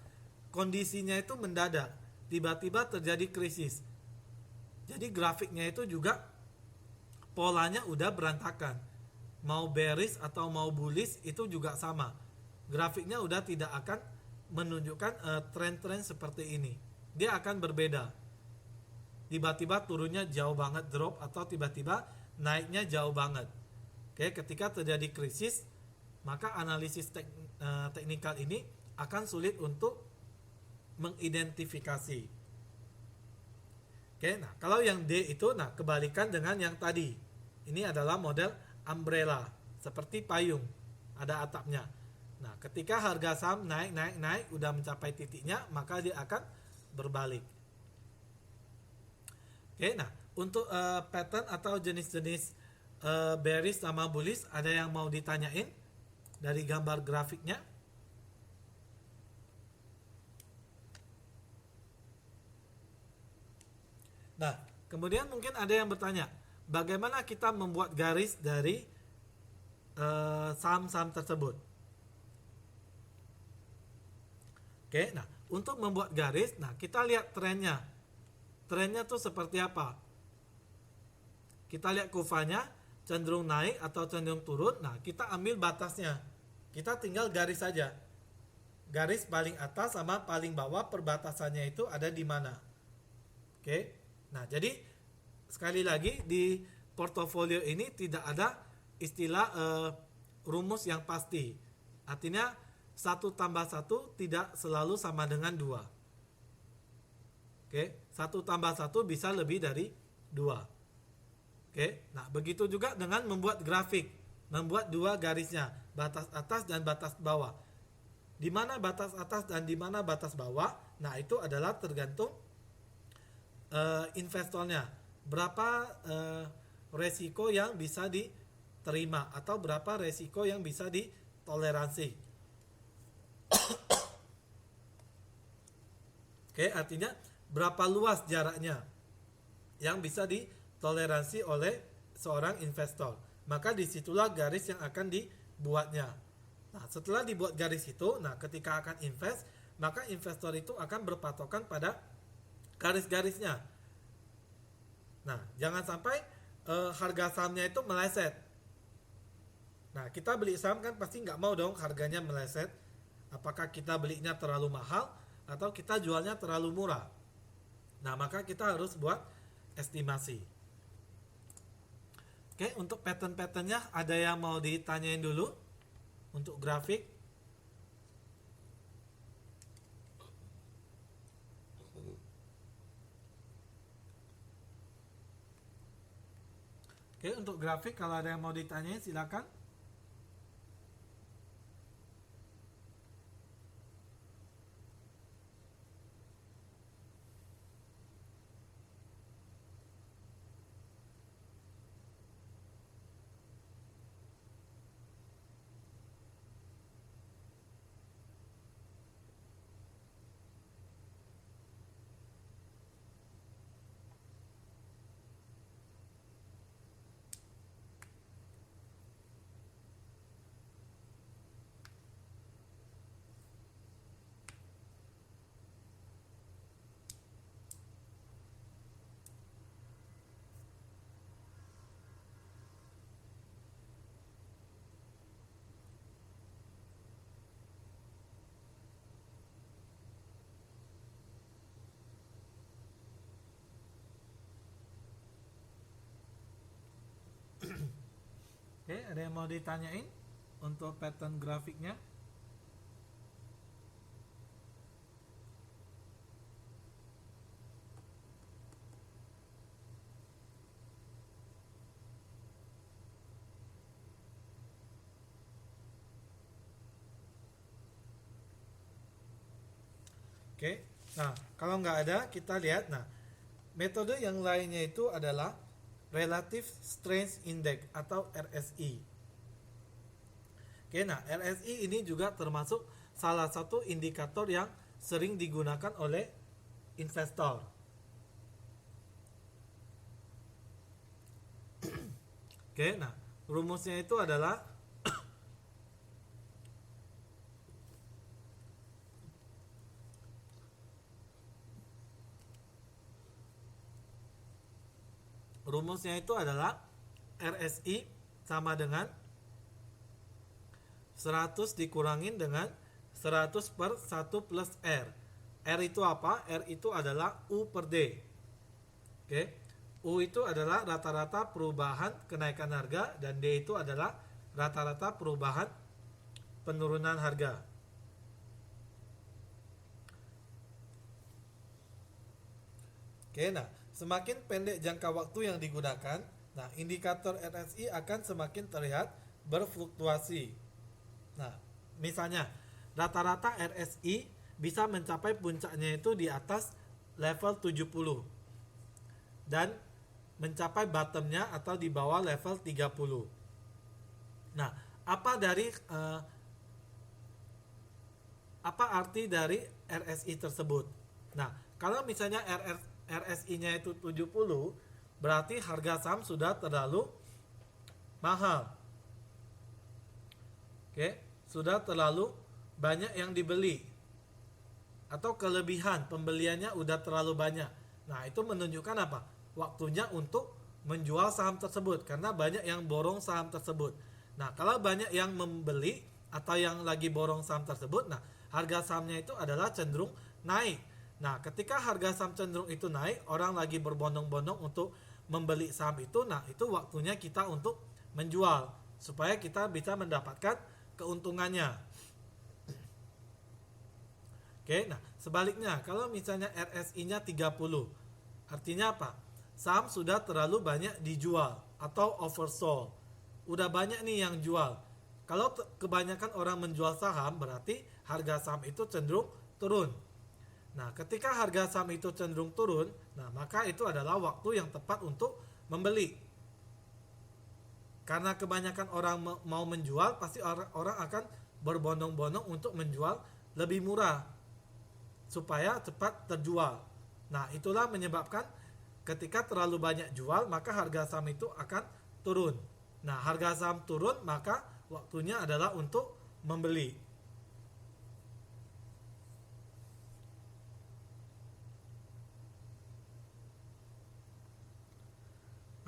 Kondisinya itu mendadak. Tiba-tiba terjadi krisis. Jadi grafiknya itu juga polanya udah berantakan. Mau bearish atau mau bullish itu juga sama. Grafiknya udah tidak akan menunjukkan tren-tren seperti ini. Dia akan berbeda. Tiba-tiba turunnya jauh banget drop atau tiba-tiba naiknya jauh banget. Oke, ketika terjadi krisis, maka analisis teknikal ini akan sulit untuk mengidentifikasi. Oke, nah kalau yang D itu, nah kebalikan dengan yang tadi. Ini adalah model umbrella, seperti payung, ada atapnya. Nah, ketika harga saham naik, udah mencapai titiknya, maka dia akan berbalik. Oke, nah untuk pattern atau jenis-jenis bearish sama bullish, ada yang mau ditanyain dari gambar grafiknya? Nah, kemudian mungkin ada yang bertanya, bagaimana kita membuat garis dari saham-saham tersebut. Oke, nah untuk membuat garis, nah kita lihat trennya. Trennya tuh seperti apa? Kita lihat kurvanya cenderung naik atau cenderung turun. Nah, kita ambil batasnya. Kita tinggal garis saja. Garis paling atas sama paling bawah perbatasannya itu ada di mana. Oke. Nah, jadi sekali lagi di portofolio ini tidak ada istilah rumus yang pasti. Artinya 1 tambah 1 tidak selalu sama dengan 2. Oke, 1 tambah 1 bisa lebih dari 2. Oke, nah begitu juga dengan membuat grafik, membuat 2 garisnya, batas atas dan batas bawah. Di mana batas atas dan di mana batas bawah? Nah, itu adalah tergantung investornya. Berapa resiko yang bisa diterima atau berapa resiko yang bisa ditoleransi. Oke, artinya berapa luas jaraknya yang bisa ditoleransi oleh seorang investor. Maka disitulah garis yang akan dibuatnya. Nah, setelah dibuat garis itu, nah ketika akan invest, maka investor itu akan berpatokan pada garis-garisnya. Nah, jangan sampai harga sahamnya itu meleset. Nah, kita beli saham kan pasti nggak mau dong harganya meleset. Apakah kita belinya terlalu mahal atau kita jualnya terlalu murah. Nah, maka kita harus buat estimasi. Oke, untuk pattern-patternnya ada yang mau ditanyain dulu untuk grafik? Oke, untuk grafik kalau ada yang mau ditanyain silakan. Oke, ada yang mau ditanyain untuk pattern grafiknya? Oke, nah kalau nggak ada kita lihat. Nah, metode yang lainnya itu adalah Relative Strength Index atau RSI. Oke, nah RSI ini juga termasuk salah satu indikator yang sering digunakan oleh investor. Oke, nah rumusnya itu adalah RSI sama dengan 100 dikurangin dengan 100 per 1 plus R. R itu apa? R itu adalah U per D. Oke. U itu adalah rata-rata perubahan kenaikan harga dan D itu adalah rata-rata perubahan penurunan harga. Oke, nah semakin pendek jangka waktu yang digunakan, nah indikator RSI akan semakin terlihat berfluktuasi. Nah, misalnya rata-rata RSI bisa mencapai puncaknya itu di atas level 70 dan mencapai bottomnya atau di bawah level 30. Nah, apa arti dari RSI tersebut? Nah, kalau misalnya RSI-nya itu 70, berarti harga saham sudah terlalu mahal. Oke, sudah terlalu banyak yang dibeli atau kelebihan pembeliannya udah terlalu banyak. Nah, itu menunjukkan apa? Waktunya untuk menjual saham tersebut karena banyak yang borong saham tersebut. Nah, kalau banyak yang membeli atau yang lagi borong saham tersebut, nah harga sahamnya itu adalah cenderung naik. Nah, ketika harga saham cenderung itu naik, orang lagi berbondong-bondong untuk membeli saham itu, nah itu waktunya kita untuk menjual supaya kita bisa mendapatkan keuntungannya. Oke, nah sebaliknya kalau misalnya RSI-nya 30, artinya apa? Saham sudah terlalu banyak dijual atau oversold. Udah banyak nih yang jual. Kalau kebanyakan orang menjual saham, berarti harga saham itu cenderung turun. Nah, ketika harga saham itu cenderung turun, nah maka itu adalah waktu yang tepat untuk membeli. Karena kebanyakan orang mau menjual, pasti orang akan berbondong-bondong untuk menjual lebih murah supaya cepat terjual. Nah, itulah menyebabkan ketika terlalu banyak jual, maka harga saham itu akan turun. Nah, harga saham turun, maka waktunya adalah untuk membeli.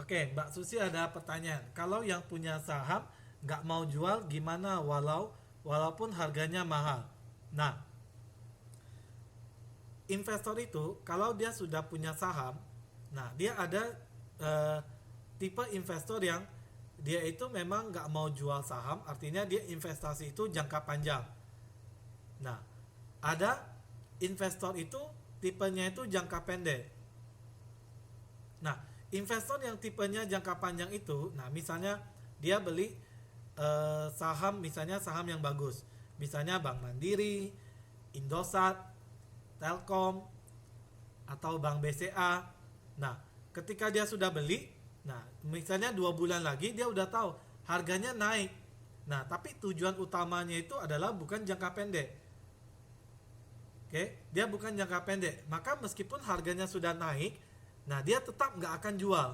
Oke, Mbak Susi ada pertanyaan. Kalau yang punya saham nggak mau jual, gimana walaupun harganya mahal? Nah, investor itu kalau dia sudah punya saham, nah dia ada eh, tipe investor yang dia itu memang nggak mau jual saham, artinya dia investasi itu jangka panjang. Nah, ada investor itu tipenya itu jangka pendek. Nah, investor yang tipenya jangka panjang itu, nah misalnya dia beli saham, misalnya saham yang bagus, misalnya Bank Mandiri, Indosat, Telkom, atau Bank BCA. Nah, ketika dia sudah beli, nah misalnya 2 bulan lagi dia udah tahu harganya naik. Nah, tapi tujuan utamanya itu adalah bukan jangka pendek. Oke, dia bukan jangka pendek. Maka meskipun harganya sudah naik, nah dia tetap nggak akan jual.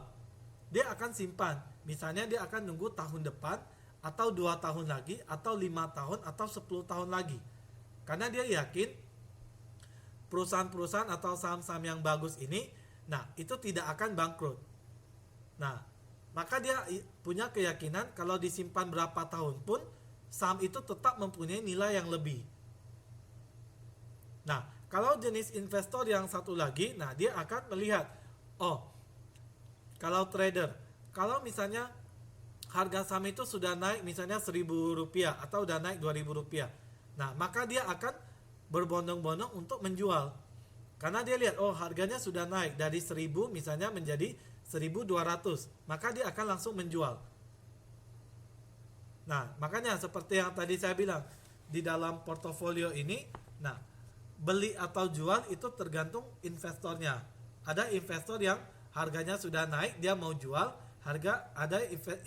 Dia akan simpan. Misalnya dia akan nunggu tahun depan, atau 2 tahun lagi, atau 5 tahun, atau 10 tahun lagi. Karena dia yakin perusahaan-perusahaan atau saham-saham yang bagus ini, nah itu tidak akan bangkrut. Nah, maka dia punya keyakinan kalau disimpan berapa tahun pun saham itu tetap mempunyai nilai yang lebih. Nah, kalau jenis investor yang satu lagi, nah dia akan melihat, oh, kalau trader, kalau misalnya harga saham itu sudah naik misalnya Rp1.000 atau udah naik Rp2.000, nah maka dia akan berbondong-bondong untuk menjual. Karena dia lihat, oh harganya sudah naik dari 1.000 misalnya menjadi 1.200, maka dia akan langsung menjual. Nah, makanya seperti yang tadi saya bilang, di dalam portofolio ini, nah, beli atau jual itu tergantung investornya. Ada investor yang harganya sudah naik, dia mau jual, ada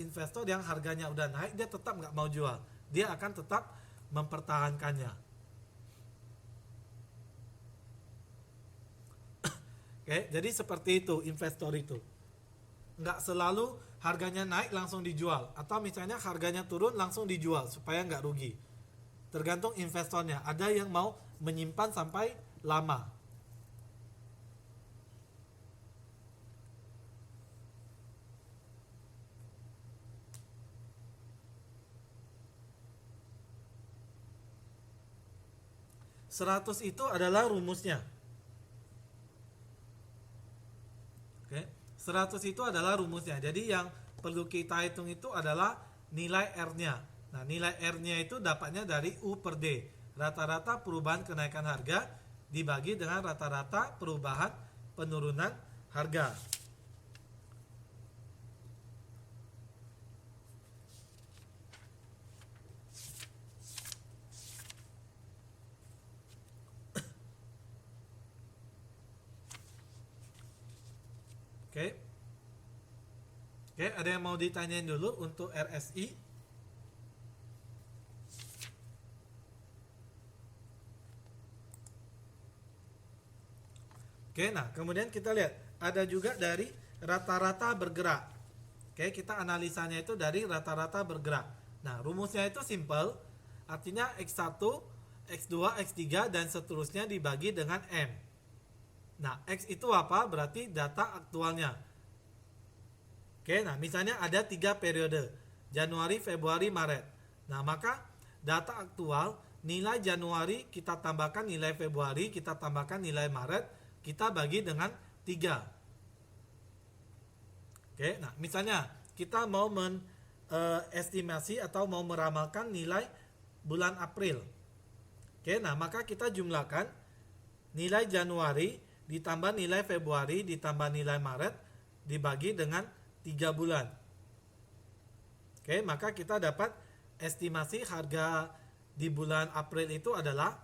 investor yang harganya udah naik, dia tetap nggak mau jual. Dia akan tetap mempertahankannya. Oke, jadi seperti itu investor itu. Nggak selalu harganya naik langsung dijual, atau misalnya harganya turun langsung dijual supaya nggak rugi. Tergantung investornya. Ada yang mau menyimpan sampai lama. Seratus itu adalah rumusnya. Oke, 100 itu adalah rumusnya. Jadi yang perlu kita hitung itu adalah nilai R-nya. Nah, nilai R-nya itu dapatnya dari U per D. Rata-rata perubahan kenaikan harga dibagi dengan rata-rata perubahan penurunan harga. Oke. Oke, ada yang mau ditanyain dulu untuk RSI? Oke, nah kemudian kita lihat ada juga dari rata-rata bergerak. Oke, kita analisanya itu dari rata-rata bergerak. Nah, rumusnya itu simple. Artinya X1, X2, X3 dan seterusnya dibagi dengan M. Nah, X itu apa? Berarti data aktualnya. Oke, nah misalnya ada 3 periode, Januari, Februari, Maret. Nah, maka data aktual, nilai Januari kita tambahkan nilai Februari, kita tambahkan nilai Maret, kita bagi dengan 3. Oke, nah misalnya kita mau estimasi atau mau meramalkan nilai bulan April. Oke, nah maka kita jumlahkan nilai Januari ditambah nilai Februari ditambah nilai Maret dibagi dengan 3 bulan. Oke, maka kita dapat estimasi harga di bulan April itu adalah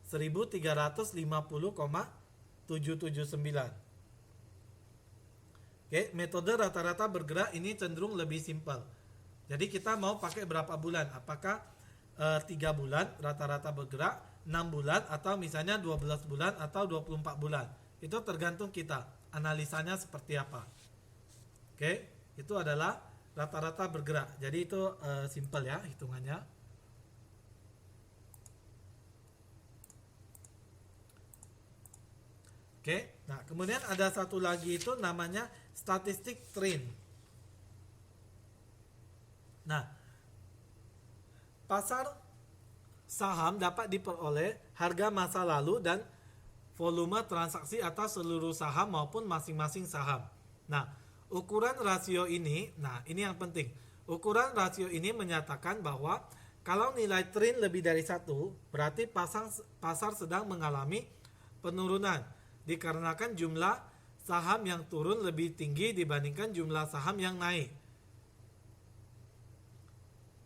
1350,779. Oke, metode rata-rata bergerak ini cenderung lebih simpel. Jadi kita mau pakai berapa bulan? Apakah 3 bulan rata-rata bergerak, 6 bulan, atau misalnya 12 bulan atau 24 bulan? Itu tergantung kita, analisanya seperti apa. Oke, itu adalah rata-rata bergerak. Jadi itu simple ya hitungannya. Oke, nah kemudian ada satu lagi itu namanya statistik trend. Nah, pasar saham dapat diperoleh harga masa lalu dan volume transaksi atas seluruh saham maupun masing-masing saham. Nah, ukuran rasio ini, nah ini yang penting. Ukuran rasio ini menyatakan bahwa kalau nilai trend lebih dari 1, berarti pasar sedang mengalami penurunan dikarenakan jumlah saham yang turun lebih tinggi dibandingkan jumlah saham yang naik.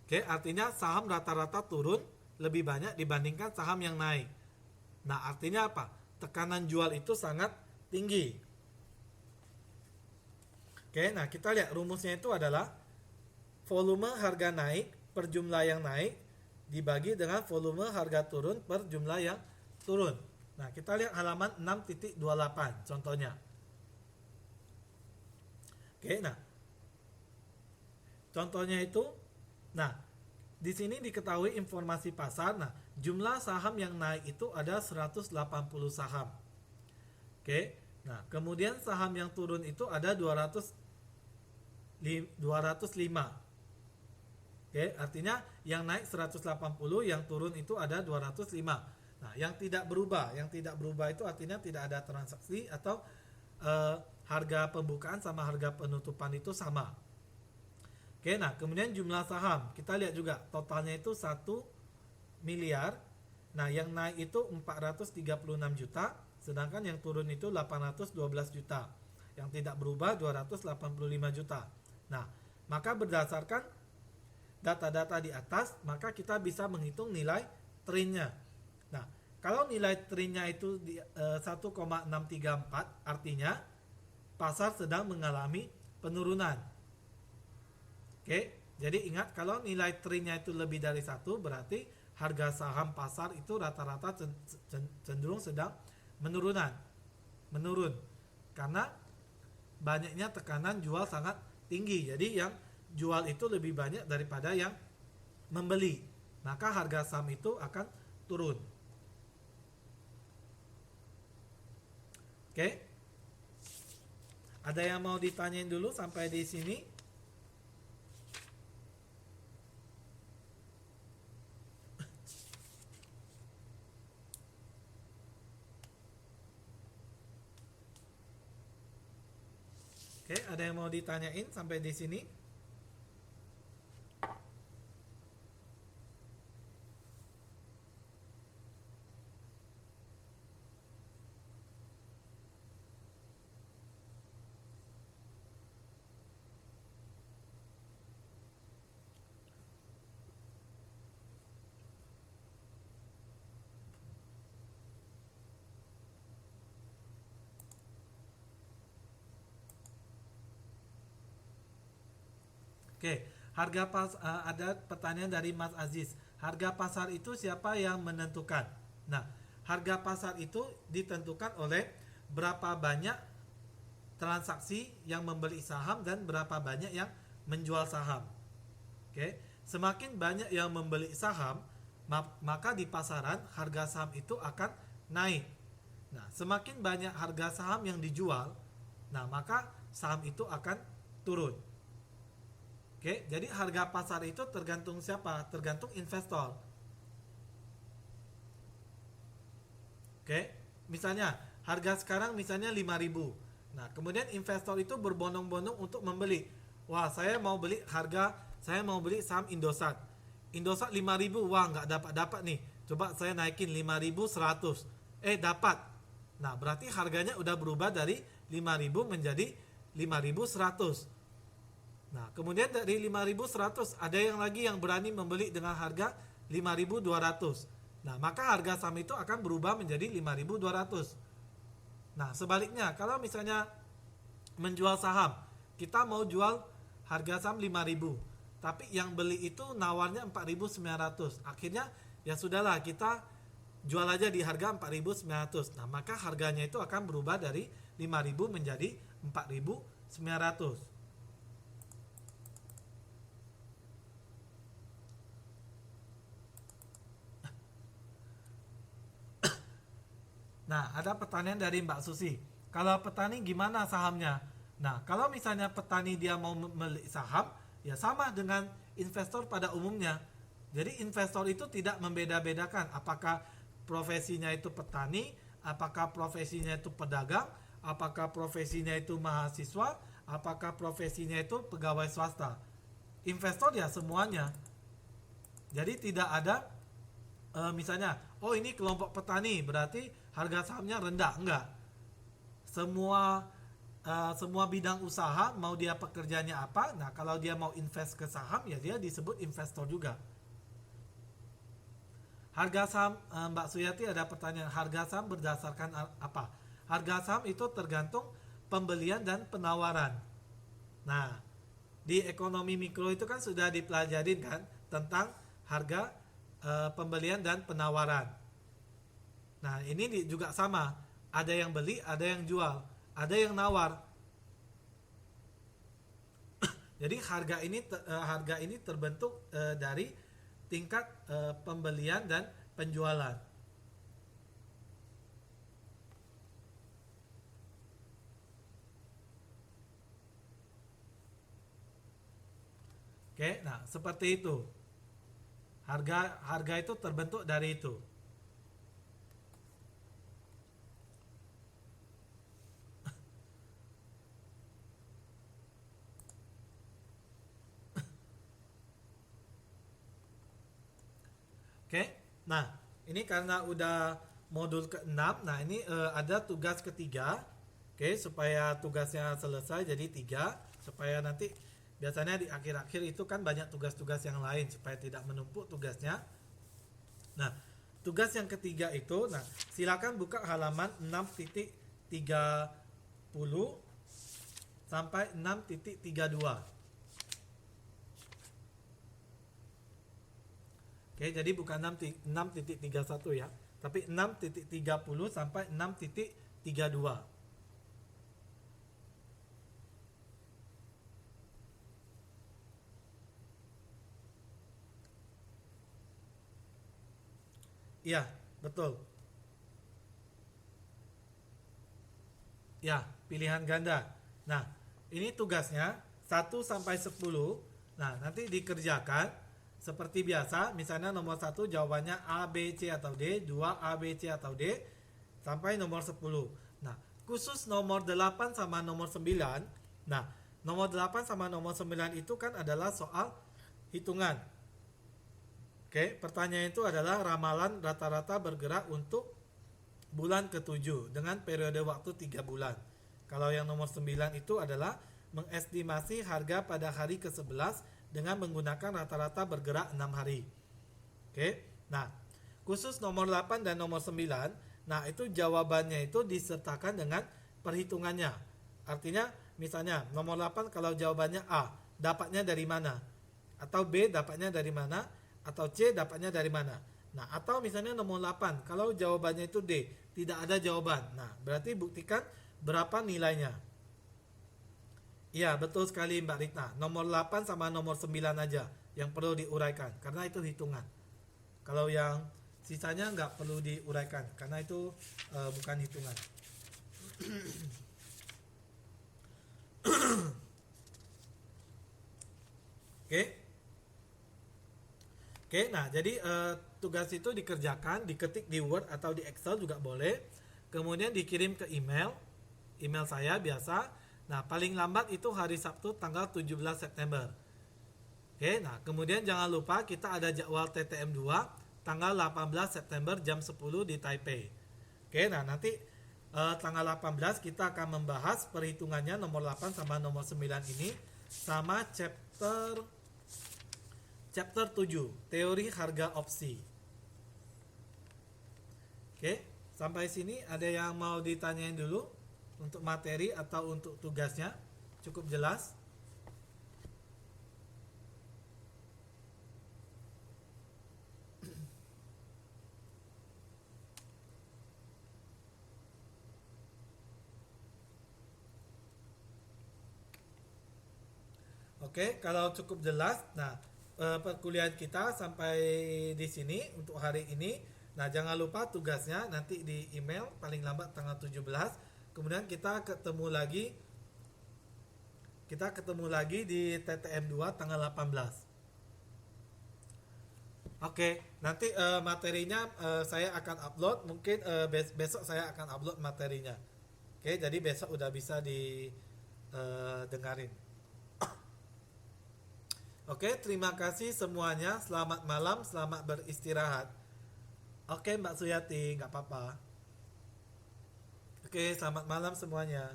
Oke, artinya saham rata-rata turun lebih banyak dibandingkan saham yang naik. Nah, artinya apa? Tekanan jual itu sangat tinggi. Oke, nah kita lihat rumusnya itu adalah volume harga naik per jumlah yang naik dibagi dengan volume harga turun per jumlah yang turun. Nah, kita lihat halaman 6.28 contohnya. Oke, nah contohnya itu, nah di sini diketahui informasi pasar. Nah, jumlah saham yang naik itu ada 180 saham. Oke, nah kemudian saham yang turun itu ada 205. Oke, artinya yang naik 180, yang turun itu ada 205. Nah, yang tidak berubah itu artinya tidak ada transaksi atau harga pembukaan sama harga penutupan itu sama. Oke, nah kemudian jumlah saham kita lihat juga totalnya itu 1 miliar. Nah, yang naik itu 436 juta, sedangkan yang turun itu 812 juta. Yang tidak berubah 285 juta. Nah, maka berdasarkan data-data di atas, maka kita bisa menghitung nilai trendnya. Nah, kalau nilai trendnya itu 1,634, artinya pasar sedang mengalami penurunan. Oke, jadi ingat kalau nilai trendnya itu lebih dari 1, berarti harga saham pasar itu rata-rata cenderung sedang menurun. Karena banyaknya tekanan jual sangat tinggi. Jadi yang jual itu lebih banyak daripada yang membeli. Maka harga saham itu akan turun. Oke. Ada yang mau ditanyain dulu sampai di sini? Oke, ada yang mau ditanyain sampai di sini? Oke, ada pertanyaan dari Mas Aziz. Harga pasar itu siapa yang menentukan? Nah, harga pasar itu ditentukan oleh berapa banyak transaksi yang membeli saham dan berapa banyak yang menjual saham. Oke, semakin banyak yang membeli saham, maka di pasaran harga saham itu akan naik. Nah, semakin banyak harga saham yang dijual, nah maka saham itu akan turun. Oke, jadi harga pasar itu tergantung siapa? Tergantung investor. Oke, misalnya harga sekarang misalnya 5.000. Nah, kemudian investor itu berbondong-bondong untuk membeli. Wah, saya mau beli saham Indosat. Indosat 5.000, wah nggak dapat nih. Coba saya naikin 5.100. Dapat. Nah, berarti harganya udah berubah dari 5.000 menjadi 5.100. Nah, kemudian dari 5.100 ada yang lagi yang berani membeli dengan harga 5.200. Nah, maka harga saham itu akan berubah menjadi 5.200. Nah, sebaliknya kalau misalnya menjual saham, kita mau jual harga saham 5.000, tapi yang beli itu nawarnya 4.900. Akhirnya ya sudahlah, kita jual aja di harga 4.900. Nah, maka harganya itu akan berubah dari 5.000 menjadi 4.900. Nah, ada pertanyaan dari Mbak Susi. Kalau petani gimana sahamnya? Nah, kalau misalnya petani dia mau membeli saham, ya sama dengan investor pada umumnya. Jadi investor itu tidak membeda-bedakan apakah profesinya itu petani, apakah profesinya itu pedagang, apakah profesinya itu mahasiswa, apakah profesinya itu pegawai swasta. Investor ya semuanya. Jadi tidak ada misalnya, oh ini kelompok petani berarti harga sahamnya rendah. Enggak. Semua bidang usaha, mau dia pekerjaannya apa, nah kalau dia mau invest ke saham, ya dia disebut investor juga. Harga saham, Mbak Suyati ada pertanyaan, harga saham berdasarkan apa? Harga saham itu tergantung pembelian dan penawaran. Nah, di ekonomi mikro itu kan sudah dipelajarin kan tentang harga pembelian dan penawaran. Nah, ini juga sama. Ada yang beli, ada yang jual, ada yang nawar. Jadi harga ini terbentuk dari tingkat pembelian dan penjualan. Oke, nah seperti itu. Harga itu terbentuk dari itu. Oke, nah ini karena udah modul ke-6, nah ini ada tugas ketiga. Oke, supaya tugasnya selesai jadi 3, supaya nanti biasanya di akhir-akhir itu kan banyak tugas-tugas yang lain supaya tidak menumpuk tugasnya. Nah, tugas yang ketiga itu, nah silakan buka halaman 6.30 sampai 6.32. Oke, jadi bukan 6.31 ya, tapi 6.30 sampai 6.32. Iya, betul. Ya, pilihan ganda. Nah, ini tugasnya 1 sampai 10. Nah, nanti dikerjakan seperti biasa, misalnya nomor 1 jawabannya A, B, C atau D, 2 A, B, C atau D, sampai nomor 10. Nah, khusus nomor 8 sama nomor 9. Nah, nomor 8 sama nomor 9 itu kan adalah soal hitungan. Oke, pertanyaan itu adalah ramalan rata-rata bergerak untuk bulan ke-7 dengan periode waktu 3 bulan. Kalau yang nomor 9 itu adalah mengestimasi harga pada hari ke-11 dengan menggunakan rata-rata bergerak 6 hari. Oke. Nah, khusus nomor 8 dan nomor 9, nah itu jawabannya itu disertakan dengan perhitungannya. Artinya misalnya nomor 8 kalau jawabannya A, dapatnya dari mana? Atau B dapatnya dari mana? Atau C dapatnya dari mana? Nah, atau misalnya nomor 8 kalau jawabannya itu D, tidak ada jawaban. Nah, berarti buktikan berapa nilainya. Iya, betul sekali Mbak Rita. Nomor 8 sama nomor 9 aja yang perlu diuraikan karena itu hitungan. Kalau yang sisanya nggak perlu diuraikan karena itu bukan hitungan. Oke. Oke, nah jadi tugas itu dikerjakan, diketik di Word atau di Excel juga boleh. Kemudian dikirim ke email saya biasa. Nah, paling lambat itu hari Sabtu tanggal 17 September. Oke, nah kemudian jangan lupa kita ada jadwal TTM 2 tanggal 18 September jam 10 di Taipei. Oke, nah nanti tanggal 18 kita akan membahas perhitungannya nomor 8 sama nomor 9 ini sama chapter 7, teori harga opsi. Oke, sampai sini ada yang mau ditanyain dulu untuk materi atau untuk tugasnya? Cukup jelas? Oke, kalau cukup jelas, nah perkuliahan kita sampai di sini untuk hari ini. Nah, jangan lupa tugasnya nanti di email paling lambat tanggal 17. Kemudian kita ketemu lagi di TTM 2 tanggal 18. Oke, nanti materinya saya akan upload. Mungkin besok saya akan upload materinya. Oke, jadi besok udah bisa dengarin. Oke, terima kasih semuanya. Selamat malam, selamat beristirahat. Oke, Mbak Suyati, nggak apa-apa. Oke, selamat malam semuanya.